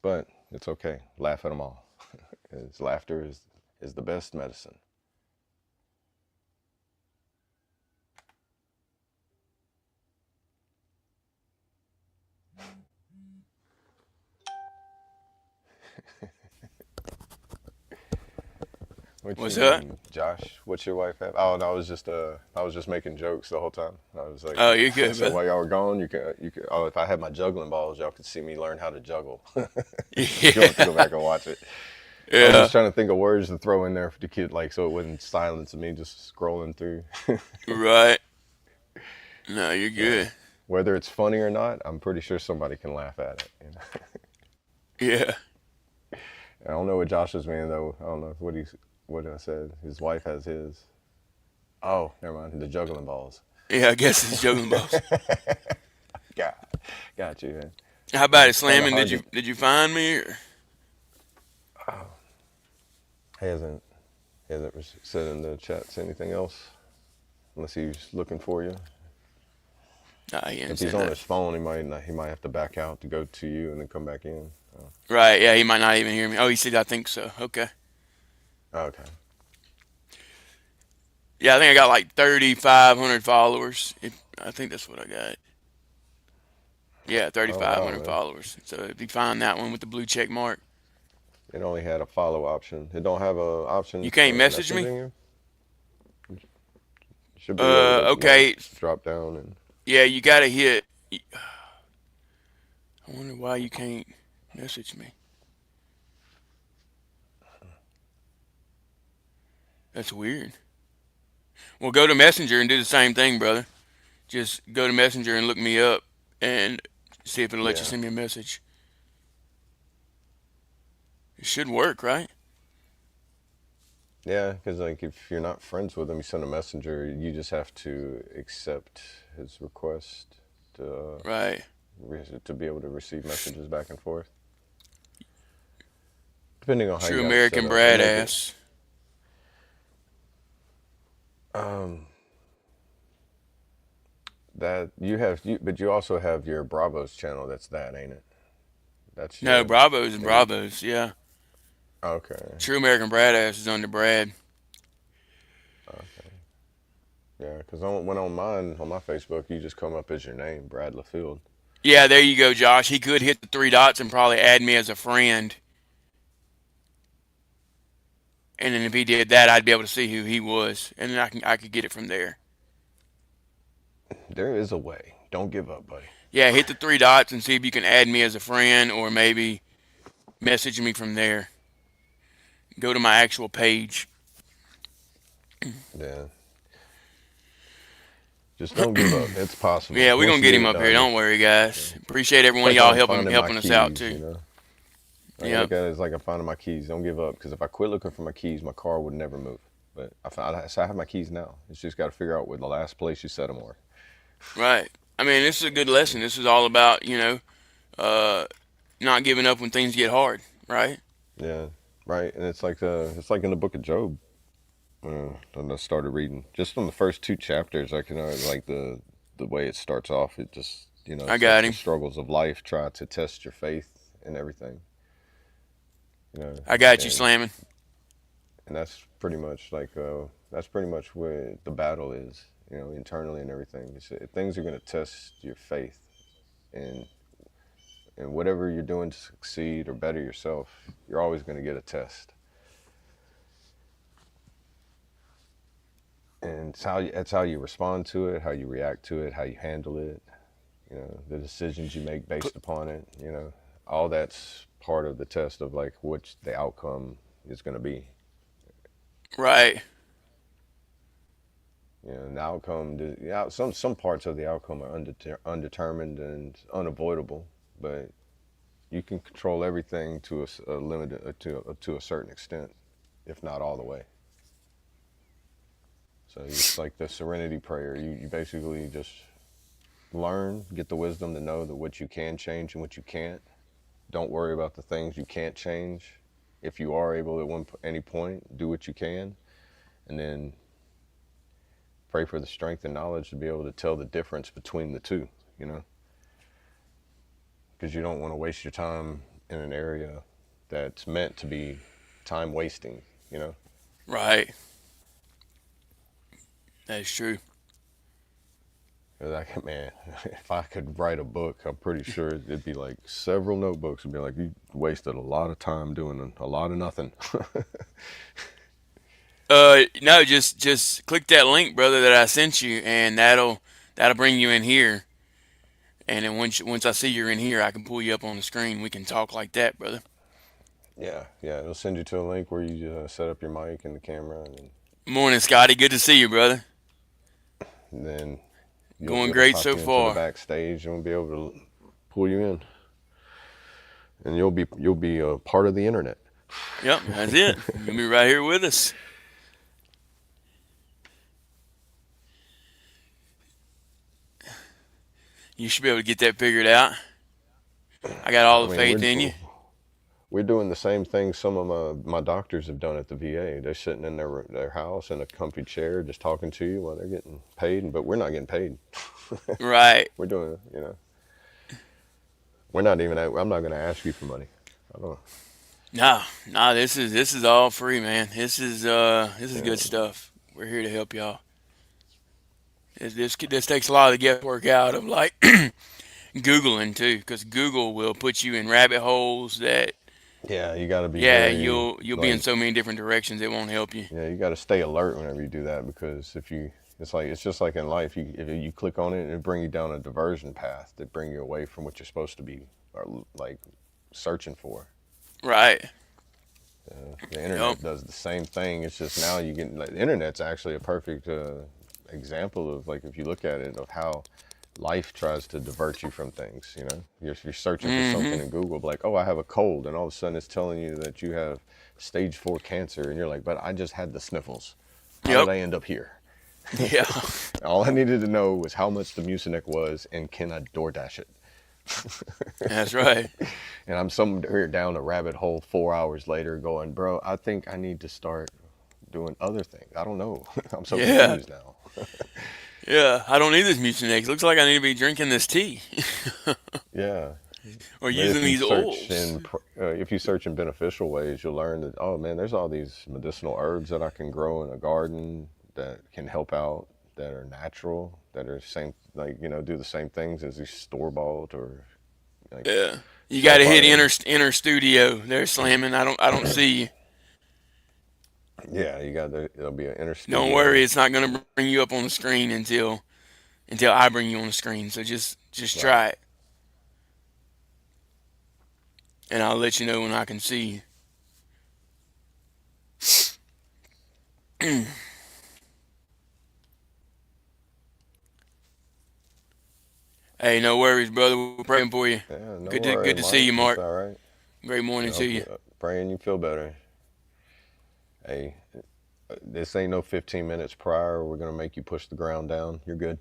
But it's okay. Laugh at them all. Laughter is the best medicine. What What's you up? mean, Josh? What's your wife have? Oh, no, I was just making jokes the whole time. I was like, Oh, you're good, so brother. while y'all were gone, you could. Oh, if I had my juggling balls, y'all could see me learn how to juggle. You'll have to go back and watch it. I was Yeah. just trying to think of words to throw in there for the kid, like so it wouldn't silence me just scrolling through. Right. No, you're Yeah. good. Whether it's funny or not, I'm pretty sure somebody can laugh at it. You know? Yeah. I don't know what Josh is meaning though. I don't know what I said. His wife has his. Oh, never mind. The juggling balls. Yeah, I guess it's juggling balls. Got you, man. How about it, It's kind of slamming? hard to. Did you find me? Or? He hasn't said in the chats anything else, unless he's looking for you. Nah, he didn't If say he's on nothing. his phone, he might have to back out to go to you and then come back in. Right. Yeah, he might not even hear me. Oh, he said I think so. Okay. Okay. Yeah, I think I got like 3,500 followers. I think that's what I got. Yeah, Oh wow, 3,500 man. followers. So if you find that one with the blue check mark, It only had a follow option. It don't have a option you can't for message me. messaging you. Should be able to like Okay. drop down and. Yeah, you gotta hit. I wonder why you can't message me. That's weird. Well, go to Messenger and do the same thing, brother. Just go to Messenger and look me up and see if it'll let you Yeah. send me a message. It should work, right? Yeah, because like if you're not friends with him, you send a messenger. You just have to accept his request to Right. to be able to receive messages back and forth, depending on how you True got it set American up. They Brad make it. ass. Um, that you have, but you also have your Bravos channel. That's that, ain't it? That's No, your Bravos and thing. Bravos. Yeah. Okay. True American Brad ass is under Brad. Okay. Yeah, because when on mine on my Facebook, you just come up as your name, Brad LaField. Yeah, there you go, Josh. He could hit the three dots and probably add me as a friend. And then if he did that, I'd be able to see who he was, and then I could get it from there. There is a way. Don't give up, buddy. Yeah, hit the three dots and see if you can add me as a friend or maybe message me from there. Go to my actual page. Yeah. Just don't give up. It's possible. Yeah, we're Once gonna you get get him it up here. done, Don't worry, guys. Appreciate every it's one of like y'all helping finding my helping us out keys, too. you know? Like I Yep, look at it as like I'm finding my keys. Don't give up, because if I quit looking for my keys, my car would never move. But so I have my keys now. It's just got to figure out where the last place you set them are. right. I mean, this is a good lesson. This is all about uh, not giving up when things get hard, right? Yeah, right. And it's like in the book of Job. When I started reading, just from the first two chapters, I can like the way it starts off. It just I it's like got the him. struggles of life try to test your faith and everything. You know, I got you, and slamming. and that's pretty much where the battle is. You know, internally and everything. Things are going to test your faith, and and whatever you're doing to succeed or better yourself, you're always going to get a test. And it's how you respond to it, how you react to it, how you handle it. You know, the decisions you make based upon it. You know, all that's part of the test of like which the outcome is going to be. Right. You know, the outcome, yeah, some parts of the outcome are undetermined and unavoidable, but you can control everything to a limited to a certain extent, if not all the way. So it's like the serenity prayer. You basically just learn, get the wisdom to know that what you can change and what you can't. Don't worry about the things you can't change. If you are able at any point, do what you can, and then pray for the strength and knowledge to be able to tell the difference between the two. You know, because you don't want to waste your time in an area that's meant to be time wasting. You know. Right. That's true. Like, man, if I could write a book, I'm pretty sure it'd be like several notebooks. It'd be like, you wasted a lot of time doing a lot of nothing. No, just click that link, brother, that I sent you, and that'll bring you in here. And then once I see you're in here, I can pull you up on the screen. We can talk like that, brother. Yeah, yeah. It'll send you to a link where you set up your mic and the camera, Morning, Scotty. Good to see you, brother. and then Going it'll great pop so you into the far. backstage, and we'll be able to pull you in, and you'll be a part of the internet. Yep, that's it. You'll be right here with us. You should be able to get that figured out. I got all I the mean, faith in you. we're doing the same thing some of my doctors have done at the VA. They're sitting in their house in a comfy chair, just talking to you while they're getting paid, but we're not getting paid. Right. We're doing, you know, we're not even. I'm not going to ask you for money. I don't. No, no, this is all free, man. This is good Yeah, stuff. We're here to help y'all. This takes a lot of the guesswork out of like Googling too, because Google will put you in rabbit holes that yeah. You got to be yeah very you'll be in like, so many different directions it won't help you. yeah. You got to stay alert whenever you do that, because it's just like in life. If you click on it, it bring you down a diversion path that bring you away from what you're supposed to be, or like searching for. Right. The Yep. internet does the same thing. It's just now you get like the internet's actually a perfect example of, like, if you look at it, of how life tries to divert you from things. You know, you're searching for something Mm-hmm. in Google, like, oh, I have a cold, and all of a sudden it's telling you that you have stage 4 cancer, and you're like, but I just had the sniffles. How did Yep. I end up here? Yeah. All I needed to know was how much the Mucinex was, and can I DoorDash it? That's right. And I'm somewhere down a rabbit hole 4 hours later, going, bro, I think I need to start doing other things. I don't know. I'm so Yeah. confused now. Yeah. I don't need this Mucinex. Looks like I need to be drinking this tea Yeah. or But using these oils. if you search in beneficial ways, you'll learn that, oh man, there's all these medicinal herbs that I can grow in a garden that can help out, that are natural, that are same, like, do the same things as these store bought or like Yeah. You got to hit sulfite. inner studio. They're slamming. I don't see you. Yeah, there'll be an inner Don't worry. studio. It's not going to bring you up on the screen until until I bring you on the screen. So just Right. try it, and I'll let you know when I can see you. Hey, no worries, brother. We're praying for you. Yeah, no Good worry, to see Mike. you, It's Mark. all right. Great morning to you. Praying you feel better. Hey, this ain't no 15 minutes prior. We're gonna make you push the ground down. You're good.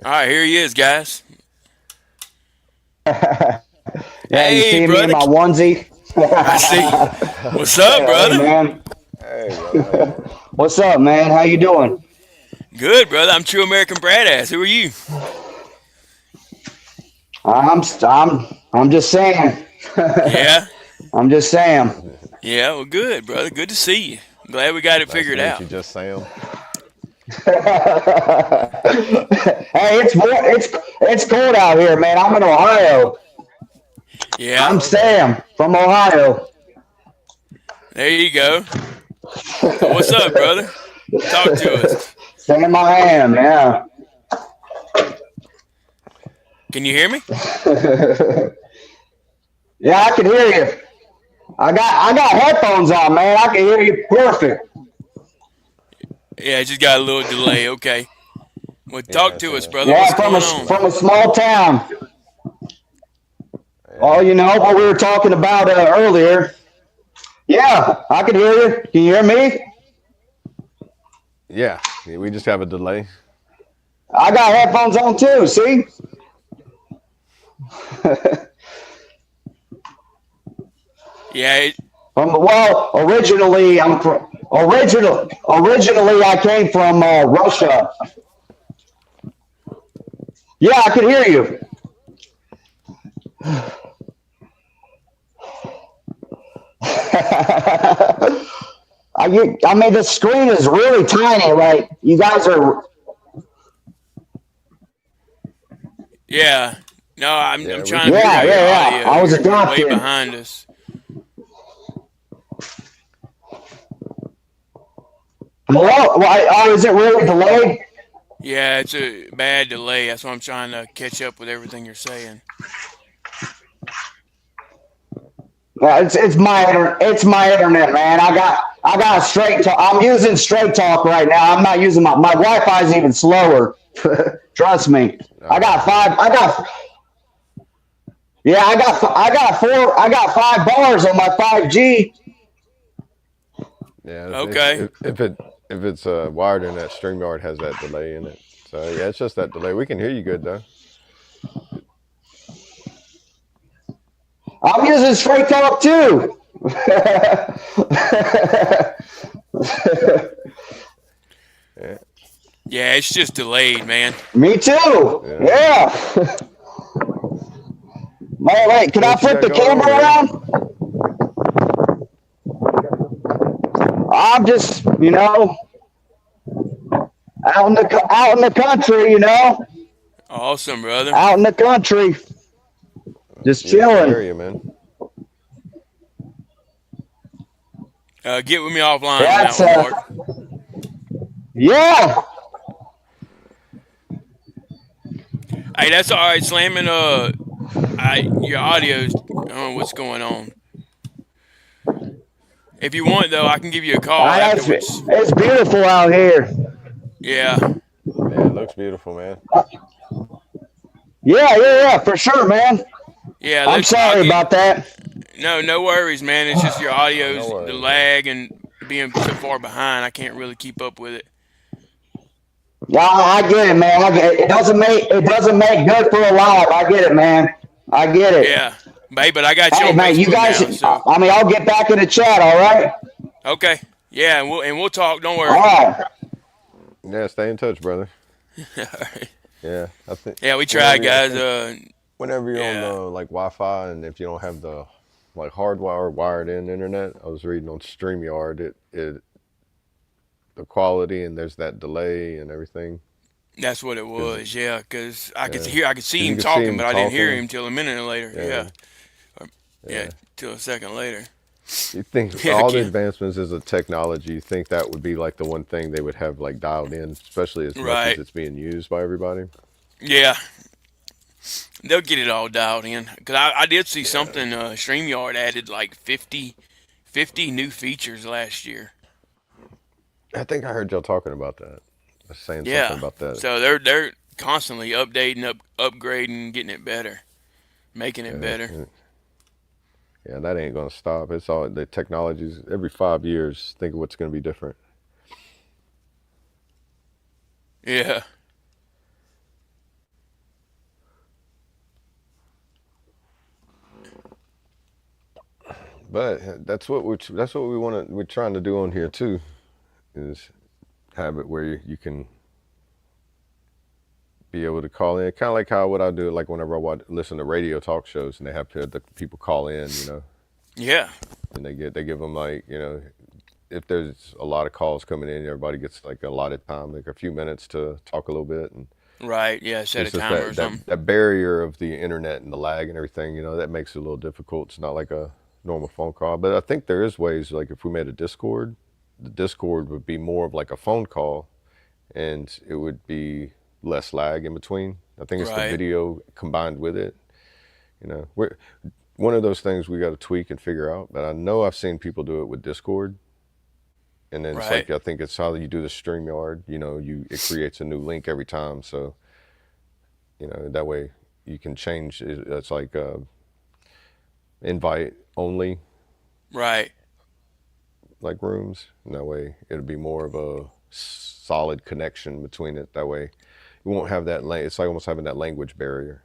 All right, here he is, guys. Yeah, you Hey, see me in brother. my onesie? I see. What's up, Hey, brother? man. Hey, brother, how you doing? What's up, man? How you doing? Good, brother. I'm True American Badass. Who are you? I'm just saying. Yeah. I'm just saying. Yeah, well, good, brother. Good to see you. Glad we got it Nice to figured meet out. you, just Sam. Hey, it's cold out here, man. I'm in Ohio. Yeah, I'm Okay. Sam from Ohio. there you go. What's up, brother? Talk to us. Sam I am, yeah. Can you hear me? Yeah, I can hear you. I got headphones on, man. I can hear you perfect. Yeah, just got a little delay. Okay. Well, talk Yeah, to us, Sam. brother. Yeah, What's from a going on? from a small town. Oh, Yeah. you know what we were talking about earlier. Yeah, I can hear you. Can you hear me? Yeah. We just have a delay. I got headphones on too. See? Yeah, Well, originally I came from Russia. Yeah, I can hear you. I mean, the screen is really tiny. Like you guys are. yeah. No, I'm Yeah, we trying can to hear figure Yeah, out you. your yeah, yeah. audio. I was You're way adopted. behind us. Hello? Oh, is it really delayed? Yeah, it's a bad delay. That's why I'm trying to catch up with everything you're saying. Yeah, it's my internet, man. I got straight talk. I'm using straight talk right now. I'm not using my Wi-Fi's even slower. Trust me. I Oh, got okay. five. I got yeah. I got 5 bars on my 5G. Yeah, Okay. if it's wired in that StreamYard has that delay in it. So yeah, it's just that delay. We can hear you good though. I'm using straight talk too. Yeah, Yeah, it's just delayed, man. Me too. yeah. Yeah. Wait, can So I what you flip got the going on, camera man? around? I'm just, out in the country, Awesome, brother. out in the country, just Beautiful chilling. area, man. Get with me offline on Yeah, that one, Mark. yeah. Hey, that's all right. Slamming. Your audio's. I don't know what's going on. If you want, though, I can give you a call afterwards. It's beautiful out here. Yeah. Yeah, it looks beautiful, man. Yeah, for sure, man. Yeah. I'm I'll sorry get. about that. No worries, man. It's just your No audio's the worries, man. lag and being so far behind. I can't really keep up with it. Yeah, I get it, man. I get it. It doesn't make good for a live. I get it, man. I get it. Yeah. Babe, but I got you Hey, on man, you Facebook guys. now, so I mean, I'll get back in the chat. All right. okay. Yeah, and we'll talk. Don't All worry. right. Yeah, stay in touch, brother. All right. Yeah, I think Yeah, we tried, whenever I guys. think whenever you're on Yeah. like Wi-Fi and if you don't have the like hardwire wired in internet, I was reading on StreamYard it the quality and there's that delay and everything That's what it because was. Yeah, because I could yeah hear, I could see because you him can see talking, him but I didn't hear talking. him till a minute later. Yeah, Yeah. Or, yeah, yeah. till a second later. You think Yeah, all the Ken. advancements as a technology, you think that would be like the one thing they would have like dialed in, especially as much as Right. it's being used by everybody. Yeah, they'll get it all dialed in. Cause I did see Yeah, something. Streamyard added like 50 new features last year. I think I heard y'all talking about that. Saying something Yeah, about that. so they're constantly updating, upgrading, getting it better, making it Yeah, better. yeah, that ain't gonna stop. It's all the technologies. Every 5 years, think of what's gonna be different. Yeah, But that's what we want to we're trying to do on here too. Is have it where you can be able to call in, kind of like how what I do, like whenever listen to radio talk shows and they have the people call in, yeah, and they give them like if there's a lot of calls coming in, everybody gets like a allotted time, like a few minutes to talk a little bit, and right. Yeah, set a it's just timer or something. that barrier of the internet and the lag and everything, that makes it a little difficult. It's not like a normal phone call, but I think there is ways, like if we made a Discord, the Discord would be more of like a phone call, and it would be less lag in between. I think it's the Right, video combined with it. We're one of those things we got to tweak and figure out. But I know I've seen people do it with Discord, and then it's right, like I think it's how you do the StreamYard. It creates a new link every time, so that way you can change. It's like invite only right, like rooms, and that way it'll be more of a solid connection between it. That way you won't have that. It's like almost having that language barrier.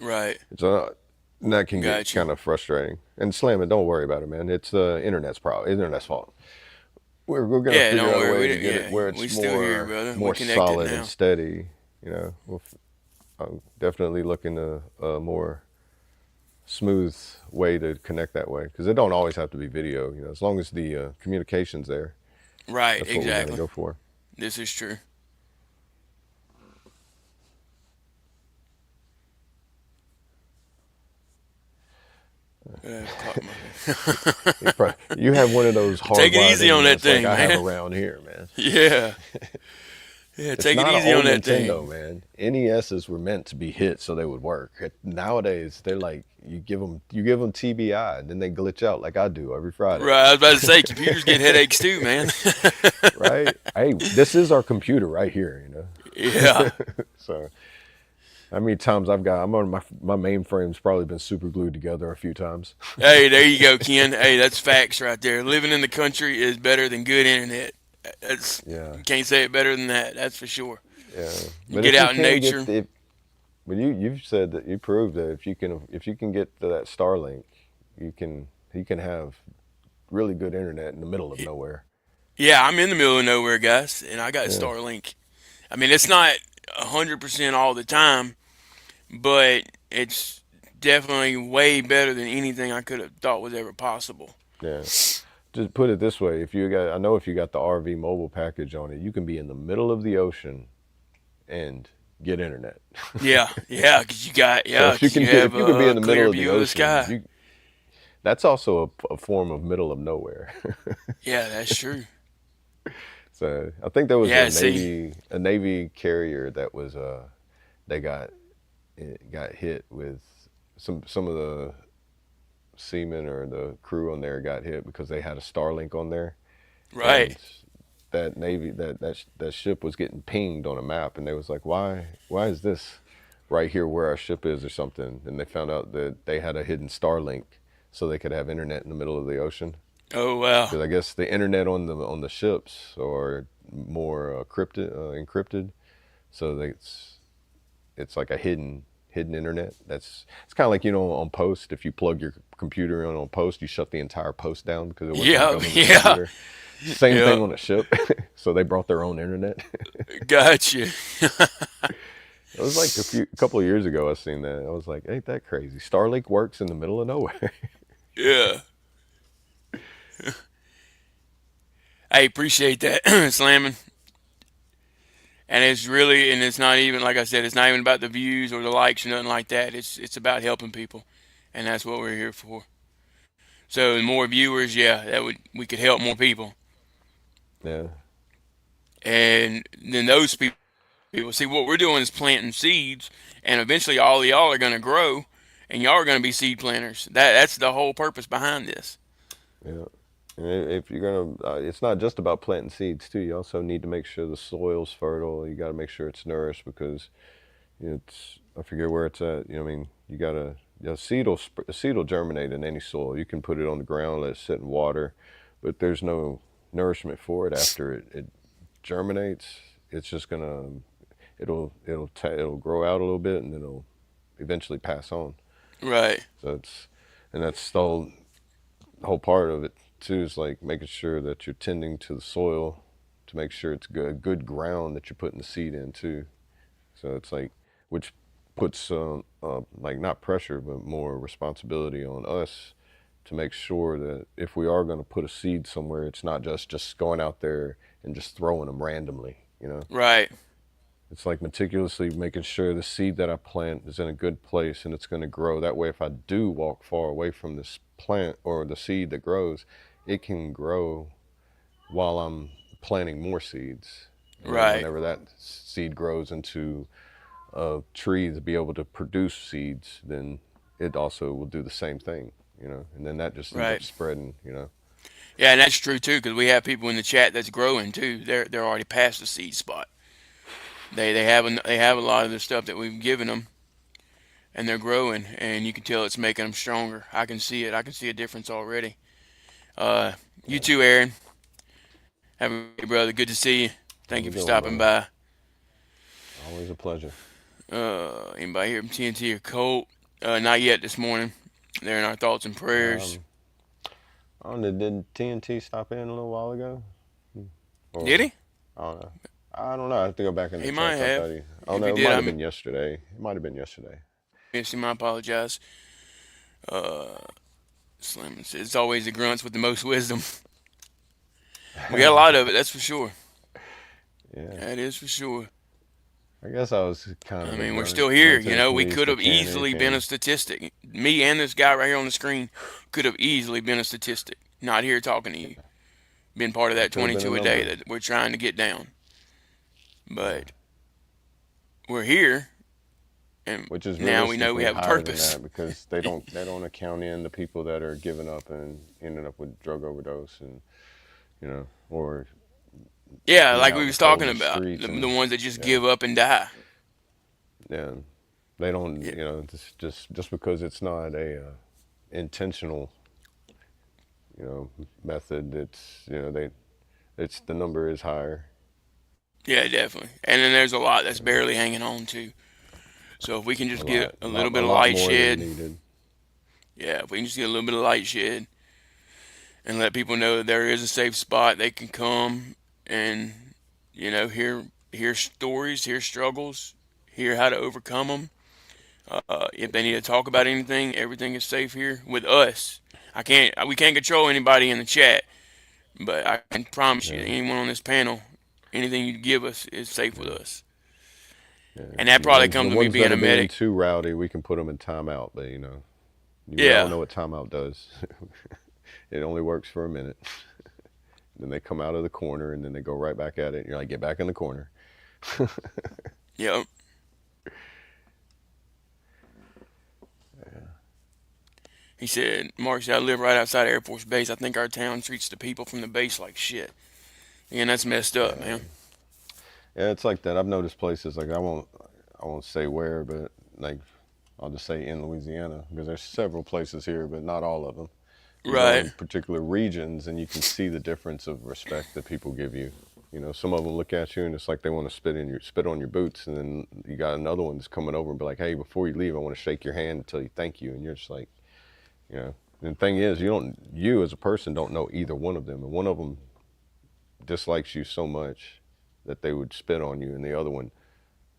right. It's and that can get Got you. kind of frustrating. And Slam it, don't worry about it, man. It's the internet's problem, internet's fault. We're gonna Yeah, figure don't out a worry. way to get it Yeah, where we it's still here, brother. We more connected solid and now. steady. I'm definitely looking to a more smooth way to connect that way, because it don't always have to be video. As long as the communication's there, Right, that's what we're gonna exactly. go for. This is true. Clock my- You have one of those Take it hardwired easy on that internets like thing, I have man. around here, man. Yeah, yeah. It's Take it not an easy on old that Nintendo, thing. man. NESs were meant to be hit so they would work. Nowadays, they're like you give them TBI, and then they glitch out like I do every Friday. Right. I was about to say, computers get headaches too, man. Right? Hey, this is our computer right here. Yeah. So how many times I'm on my mainframe's probably been super glued together a few times. Hey, there you go, Ken. Hey, that's facts right there. Living in the country is better than good internet. That's Yeah, You can't say it better than that. That's for sure. yeah. You But get if you out in can get nature. the But you've said that you proved that if you can get to that Starlink, you can have really good internet in the middle of nowhere. Yeah, I'm in the middle of nowhere, guys, and I got Yeah, Starlink. I mean, it's not 100% all the time, but it's definitely way better than anything I could have thought was ever possible. yeah. Just put it this way: if you got the RV mobile package on it, you can be in the middle of the ocean and get internet. Yeah, yeah, So if you because you can get have if you can be a in the middle clear of the view of the ocean, sky. that's also a form of middle of nowhere. Yeah, that's true. So I think there was Yeah, see, a Navy carrier that was they got hit with some of the seamen or the crew on there got hit because they had a Starlink on there, right. and that Navy that ship was getting pinged on a map, and they was like, why is this right here where our ship is or something? And they found out that they had a hidden Starlink so they could have internet in the middle of the ocean. Oh, wow. Because I guess the internet on the ships are more encrypted, so it's like a hidden internet. It's kind of like on post. If you plug your computer in on post, you shut the entire post down because it wasn't a Yeah, government yeah, computer. Same yeah. thing on a ship. So they brought their own internet. Gotcha. It was like a couple of years ago I seen that. I was like, ain't that crazy? Starlink works in the middle of nowhere. Yeah. I appreciate that, slamming. And it's not even like I said, it's not even about the views or the likes or nothing like that. It's about helping people, and that's what we're here for. So the more viewers, yeah, that would we could help more people, Yeah. and then those people People see what we're doing is planting seeds, and eventually all of y'all are going to grow, and y'all are going to be seed planters. That's the whole purpose behind this. Yeah. And if you're gonna, it's not just about planting seeds too. You also need to make sure the soil's fertile. You got to make sure it's nourished because it's, I forget where it's at. I mean, you gotta, a seed will germinate in any soil. You can put it on the ground, let it sit in water, but there's no nourishment for it after it germinates. It's just gonna, it'll grow out a little bit and then it'll eventually pass on. Right, So and that's the whole part of it too, is like making sure that you're tending to the soil to make sure it's good ground that you're putting the seed in too. So it's like, which puts like not pressure, but more responsibility on us to make sure that if we are going to put a seed somewhere, it's not just going out there and just throwing them randomly. right, It's like meticulously making sure the seed that I plant is in a good place and it's going to grow. That way, if I do walk far away from this plant or the seed that grows, it can grow while I'm planting more seeds. And then right, whenever that seed grows into a tree to be able to produce seeds, then it also will do the same thing. And then that just ends up right. spreading. Yeah, and that's true too, because we have people in the chat that's growing too. They're already past the seed spot. They have a lot of the stuff that we've given them, and they're growing, and you can tell it's making them stronger. I can see it. I can see a difference already. Uh, you Yeah. too, Aaron. Have a good day, brother. Good to see you. Have Thank a you for good one, stopping brother. by. Always a pleasure. Anybody here from TNT or Colt? Not yet this morning. They're in our thoughts and prayers. Um, I don't know, did TNT stop in a little while ago? Did Or he? I don't know. I don't know. I have to go back in the He might chats. I have. thought he. I don't If he know. It did, might I have been yesterday. It might have been yesterday. missed him. I apologize. Uh, Slim, it's always the grunts with the most wisdom. We got a lot of it, that's for sure. Yeah. That is for sure. I guess I was kind I of a mean, we're grunt, still here. You know, we gruntish could have mechanic, easily been a and statistic. Me and this guy right here on the screen could have easily been a statistic. Not here talking to you. Been part of I that could have been a 22 a day number, that we're trying to get down. yeah. But we're here, and Which is now we know we realistically have a higher than purpose. that because they don't account in the people that are giving up and ending up with drug overdose and or Yeah, being like out we in the was cold talking in the about, streets the and ones that just yeah, give up and die. yeah. They don't, Yeah, just because it's not a intentional, method. It's the number is higher. yeah, definitely. And then there's a lot that's barely hanging on to. So if we can A just get lot, a a little lot, a bit of lot light more than shed, needed. yeah, if we can just get a little bit of light shed and let people know that there is a safe spot they can come and hear stories, hear struggles, hear how to overcome them. If they need to talk about anything, everything is safe here with us. We can't control anybody in the chat, but I can promise you, Yeah, anyone on this panel, anything you give us is safe with yeah, us. yeah. And that The probably ones, the comes with me ones that being are a being medic. too rowdy, we can put them in timeout. But we all Yeah, know what timeout does. It only works for a minute. Then they come out of the corner and then they go right back at it. And you're like, get back in the corner. yep. He said, Mark said, I live right outside Air Force Base. I think our town treats the people from the base like shit. And that's messed up, Yeah, man. yeah, it's like that. I've noticed places like I won't say where, but like I'll just say in Louisiana because there's several places here, but not all of them. You go Right. in particular regions and you can see the difference of respect that people give you. Some of them look at you and it's like they want to spit on your boots, and then you got another one that's coming over and be like, "Hey, before you leave, I want to shake your hand and tell you thank you," and you're just like, you know. And the thing is, you as a person don't know either one of them, and one of them dislikes you so much that they would spit on you, and the other one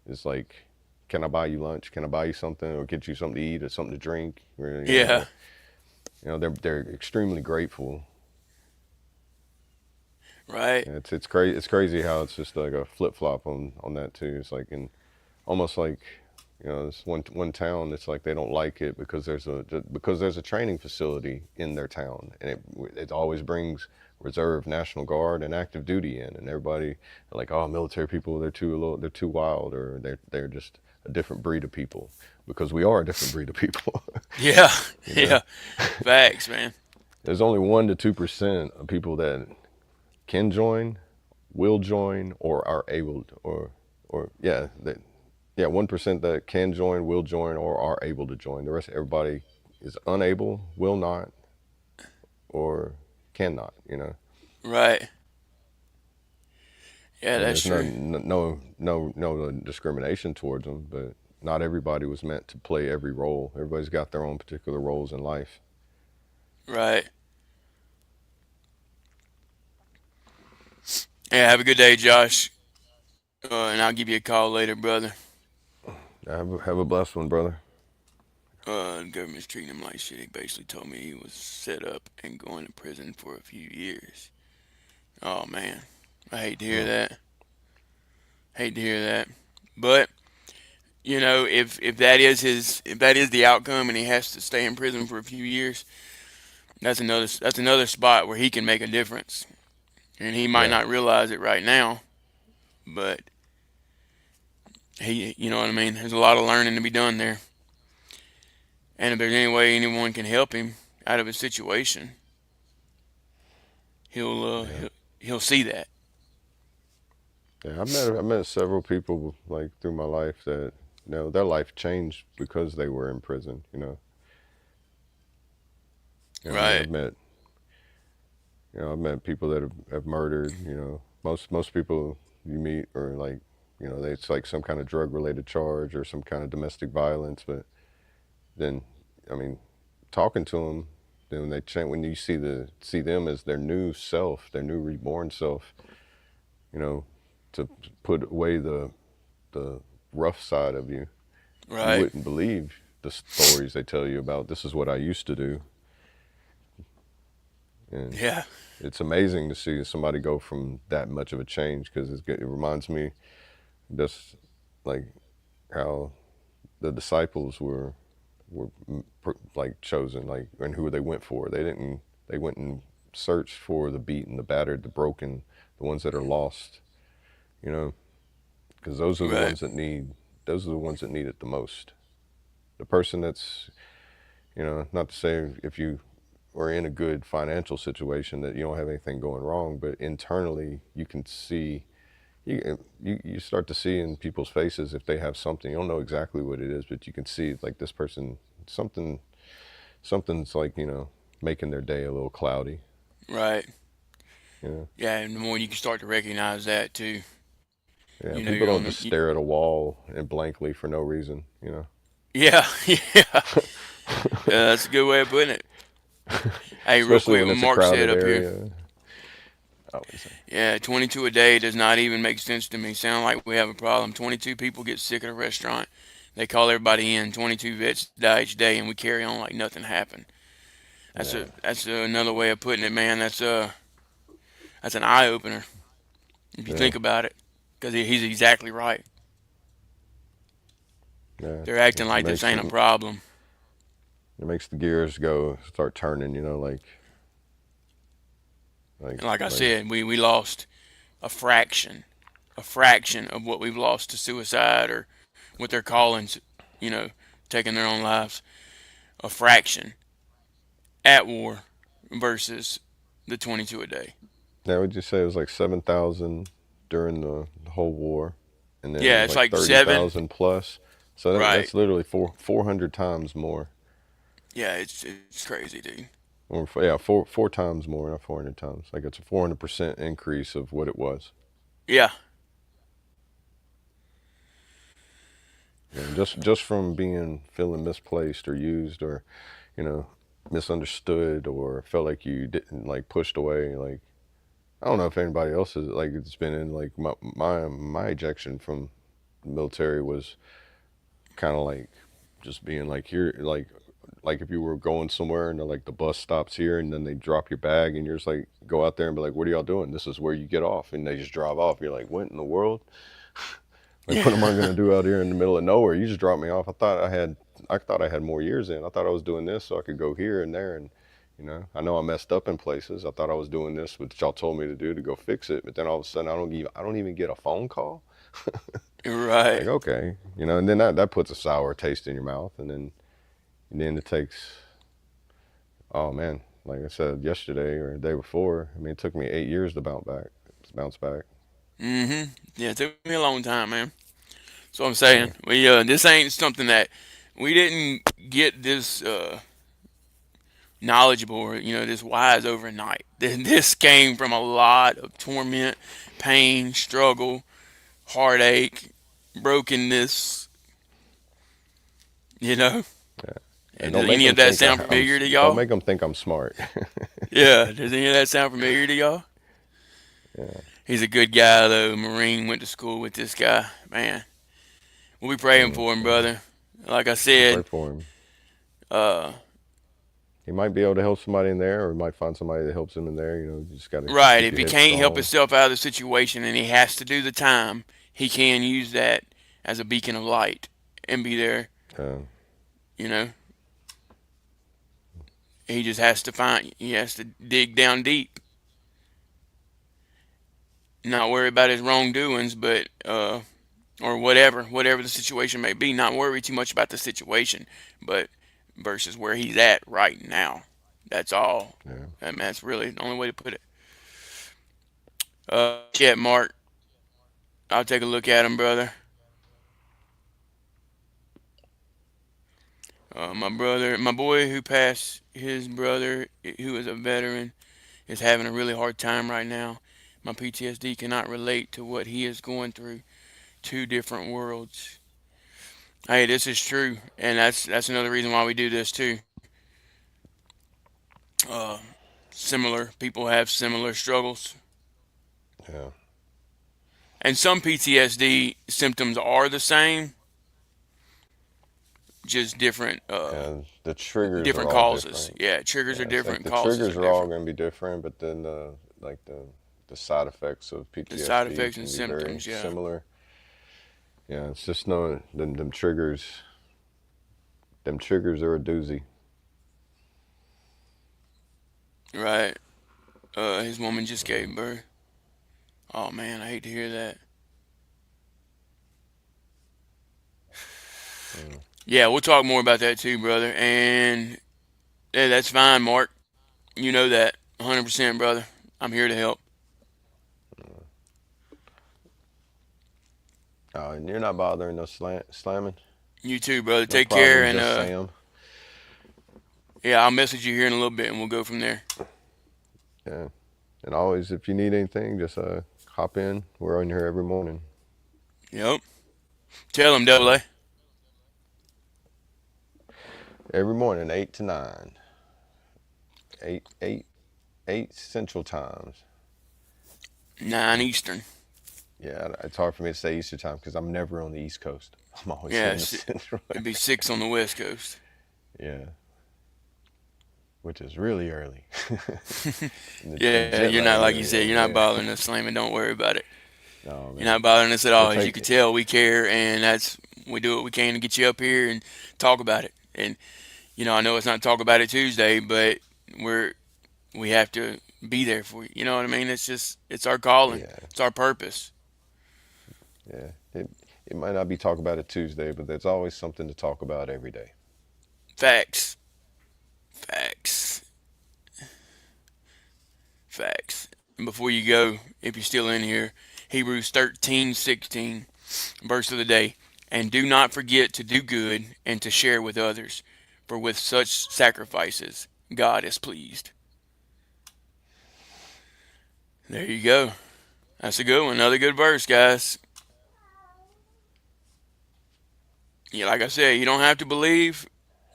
is like, "Can I buy you lunch? Can I buy you something, or get you something to eat, or something to drink?" Or, Yeah. they're extremely grateful. Right. And it's crazy. It's crazy how it's just like a flip flop on that too. It's like almost like this one town. It's like they don't like it because there's a training facility in their town, and it always brings reserve, National Guard, and active duty in, and everybody like, oh, military people, they're too wild, or they're just a different breed of people, because we are a different breed of people. Yeah, You know, yeah. Facts, man. there's only 1 to 2% of people that can join, will join, or are able to, or yeah, that yeah, 1% that can join, will join, or are able to join. The rest of everybody is unable, will not, or cannot. Right. Yeah, And that's there's no true. no no no discrimination towards them, but not everybody was meant to play every role. Everybody's got their own particular roles in life. Right. Yeah, have a good day, Josh. And I'll give you a call later, brother. Have a blessed one, brother. The government's treating him like shit. He basically told me he was set up and going to prison for a few years. Oh man, I hate to hear Well, that. Hate to hear that. But if that is the outcome, and he has to stay in prison for a few years, that's another spot where he can make a difference. And he might yeah, not realize it right now, but you know what I mean. There's a lot of learning to be done there. And if there's any way anyone can help him out of his situation, he'll uh, yeah, he'll, he'll see that. yeah. I met several people like through my life that their life changed because they were in prison. I mean, Right. I've met people that have murdered. Most people you meet are like, it's like some kind of drug related charge or some kind of domestic violence. But then, I mean, talking to them, then they change when you see them as their new self, their new reborn self. You know, to put away the rough side of you. You Right. wouldn't believe the stories they tell you about. This is what I used to do, and Yeah. it's amazing to see somebody go from that much of a change, because it reminds me just like how the disciples were like chosen, like, and who they went for. They went and searched for the beaten, the battered, the broken, the ones that are lost. You know, because Right. those are the ones that need it the most. The person that's, not to say if you are in a good financial situation that you don't have anything going wrong, but internally you can see, you start to see in people's faces if they have something. You don't know exactly what it is, but you can see like this person, something's like, making their day a little cloudy. Right. You know, Yeah, and the more you can start to recognize that too, yeah. you're People don't on just the. stare at a wall and blankly for no reason. Yeah, yeah. That's a good way of putting it. Hey, real Especially quick, when what it's a Mark said crowded up here. area. Oh, what is that? Yeah, 22 a day does not even make sense to me. Sound like we have a problem. 22 people get sick at a restaurant. They call everybody in. 22 vets die each day, and we carry on like nothing happened. Yeah, That's another way of putting it, man. That's an eye opener if you yeah, think about it, because he's exactly right. yeah. They're acting It like this makes ain't a the problem. it makes the gears start turning. And like I like said, we lost a fraction, a fraction of what we've lost to suicide or what they're calling, you know, taking their own lives. A fraction at war versus the 22 a day. now. Would you say it was like 7,000 during the whole war, and then it Yeah, was it's like like seven. 30,000 plus. So Right. that's literally 400 times more. Yeah, it's crazy, dude. Or yeah, four times more, not 400 times. Like it's a 400% increase of what it was. Yeah. And just from being feeling misplaced or used or, you know, misunderstood, or felt like you didn't, like, pushed away. Like, I don't know if anybody else is like, it's been in like my ejection from the military was kind of like just being like here, like if you were going somewhere and they're like the bus stops here, and then they drop your bag and you're just like go out there and be like, what are y'all doing? This is where you get off, and they just drive off. You're like, what in the world? Like, what am I gonna do out here in the middle of nowhere? You just dropped me off. I thought I had more years in. I thought I was doing this so I could go here and there, and You know, I know I messed up in places. I thought I was doing this, what y'all told me to do to go fix it, but then all of a sudden I don't even get a phone call. Right. Like, okay, you know, and then that puts a sour taste in your mouth, and then it takes, oh man, like I said yesterday or the day before, I mean, it took me 8 years to bounce back. Mm-hmm. Yeah, it took me a long time, man. So I'm saying Yeah, this ain't something that we didn't get this knowledgeable or this wise overnight. This came from a lot of torment, pain, struggle, heartache, brokenness. You know, yeah. And and does any of that sound familiar to don't y'all? make them think I'm smart. Yeah, does any of that sound familiar to y'all? Yeah, He's a good guy though. Marine, went to school with this guy. Man, we'll be praying for him, yeah. brother. Like I We'll pray said, for him. uh, He might be able to help somebody in there, or he might find somebody that helps him in there. You know, you just got to right. keep If your he head can't help strong. himself out of the situation and he has to do the time, he can use that as a beacon of light and be there. Uh, You know, he just has to find. He has to dig down deep, not worry about his wrongdoings, but or whatever the situation may be. Not worry too much about the situation, but versus where he's at right now. That's all. yeah. I mean, that's really the only way to put it. Yeah, Mark. I'll take a look at him, brother. My boy who passed, his brother, who is a veteran, is having a really hard time right now. My PTSD cannot relate to what he is going through. Two different worlds. Hey, this is true, and that's another reason why we do this too. Uh, Similar people have similar struggles, Yeah. and some PTSD symptoms are the same, just different And the triggers are different all causes. different. Yeah, triggers are Yeah, it's like different, the causes are triggers are all different. going to be different, but then like the side effects of The side PTSD effects and can be very symptoms, yeah. similar. Yeah, it's just knowing them triggers. Them triggers are a doozy. Right. His woman just gave birth. Oh man, I hate to hear that. Yeah. Yeah, we'll talk more about that too, brother. And yeah, that's fine, Mark. You know that, 100%, brother. I'm here to help. And you're not bothering no slamming. You too, brother. No Take care, problem, and just Sam. yeah, I'll message you here in a little bit, and we'll go from there. Yeah. And always, if you need anything, just hop in. We're on here every morning. Yep. Tell him, Double A. Every morning, 8 to 9. 8 Central Times. 9 Eastern. Yeah, it's hard for me to say Eastern Time because I'm never on the East Coast. I'm always Yeah, in the Central. it'd be 6 on the West Coast. Yeah, which is really early. The Yeah, jet you're not lag like you early said. over You're not there. bothering us, Slayman. Don't worry about it. No, You're man. not bothering us at We'll all. As you take can it. tell, we care, and we do what we can to get you up here and talk about it. And I know it's not Talk About It Tuesday, but we have to be there for you. You know what I mean? It's our calling. Yeah, It's our purpose. yeah. It might not be Talk About It Tuesday, but there's always something to talk about every day. Facts. Facts. Facts. And before you go, if you're still in here, Hebrews 13:16, verse of the day. And do not forget to do good and to share with others, for with such sacrifices God is pleased. There you go. That's a good one. Another good verse, guys. Yeah, like I said, you don't have to believe.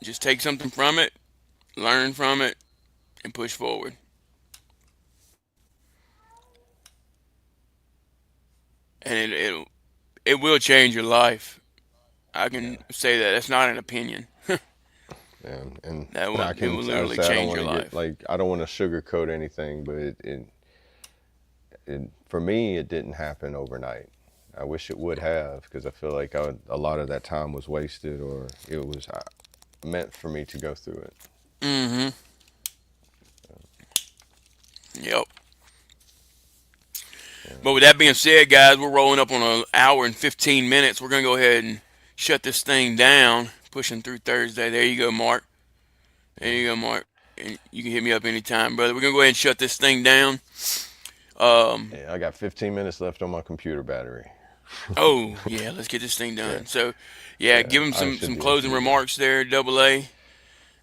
Just take something from it, learn from it, and push forward. And it will change your life. I Yeah, can say that. That's not an opinion. and That and will it will I literally say I don't change want your to get life. like I don't want to sugarcoat anything, but it for me it didn't happen overnight. I wish it would have because I feel like a lot of that time was wasted or it was meant for me to go through it. Mm-hmm. Yep. But with that being said, guys, we're rolling up on an hour and 15 minutes. We're going to go ahead and shut this thing down, pushing through Thursday. There you go, Mark. There you go, Mark. And you can hit me up anytime, brother. We're going to go ahead and shut this thing down. Yeah, I got 15 minutes left on my computer battery. Oh, yeah, let's get this thing done. Yeah. So, yeah, give him some closing remarks there, Double A.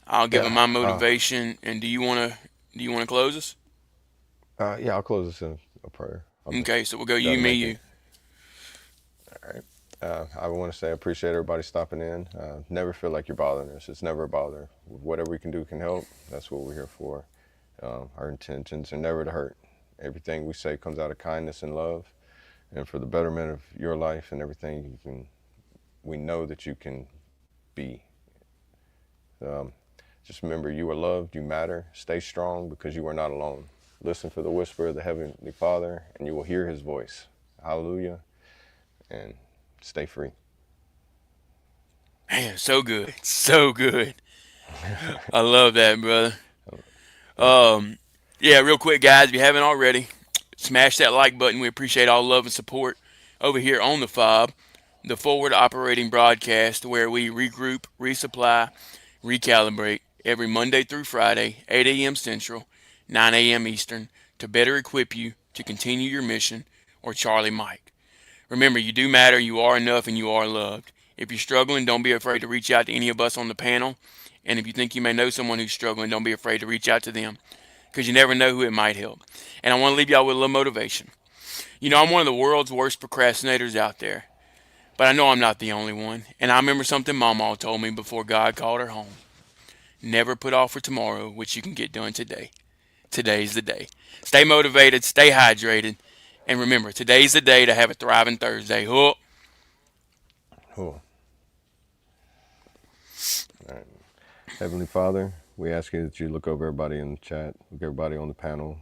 I'll give him my motivation. And do you want to close us? Yeah, I'll close this in a prayer. Okay, so we'll go you, me, you. All right. I want to say I appreciate everybody stopping in. Never feel like you're bothering us. It's never a bother. Whatever we can do can help. That's what we're here for. Our intentions are never to hurt. Everything we say comes out of kindness and love, and for the betterment of your life and everything we know that you can be. Just remember, you are loved, you matter. Stay strong because you are not alone. Listen for the whisper of the Heavenly Father, and you will hear his voice. Hallelujah. And stay free. Man, so good. So good. I love that, brother. Yeah, real quick, guys, if you haven't already, smash that like button. We appreciate all the love and support over here on the F.O.B, the forward operating broadcast where we regroup, resupply, recalibrate every Monday through Friday, 8 a.m. Central, 9 a.m. Eastern, to better equip you to continue your mission, or Charlie Mike. Remember, you do matter, you are enough, and you are loved. If you're struggling, don't be afraid to reach out to any of us on the panel. And if you think you may know someone who's struggling, don't be afraid to reach out to them, because you never know who it might help. And I want to leave y'all with a little motivation. You know, I'm one of the world's worst procrastinators out there, but I know I'm not the only one. And I remember something Mama told me before God called her home. Never put off for tomorrow what you can get done today. Today's the day. Stay motivated, stay hydrated, and remember, today's the day to have a thriving Thursday. Oh. Cool. All right. Heavenly Father, we ask you that you look over everybody in the chat, look everybody on the panel,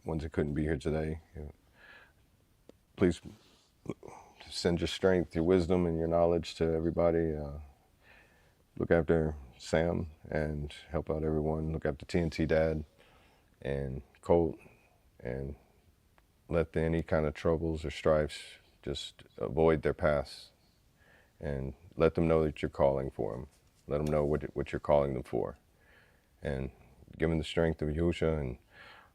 ones that couldn't be here today. Please send your strength, your wisdom, and your knowledge to everybody. Look after Sam and help out everyone. Look after TNT Dad and Colt, and let any kind of troubles or strifes just avoid their paths, and let them know that you're calling for them. Let them know what you're calling them for, and give them the strength of Yahushua and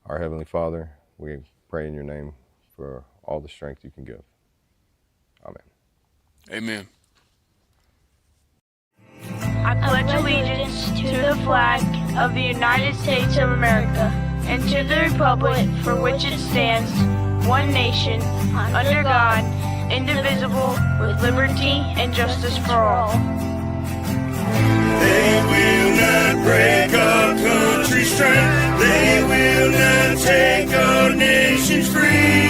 our Heavenly Father. We pray in your name for all the strength you can give. Amen. Amen. I pledge allegiance to the flag of the United States of America and to the republic for which it stands, one nation, under God, indivisible, with liberty and justice for all. They will not break our country's strength. They will not take our nation's free.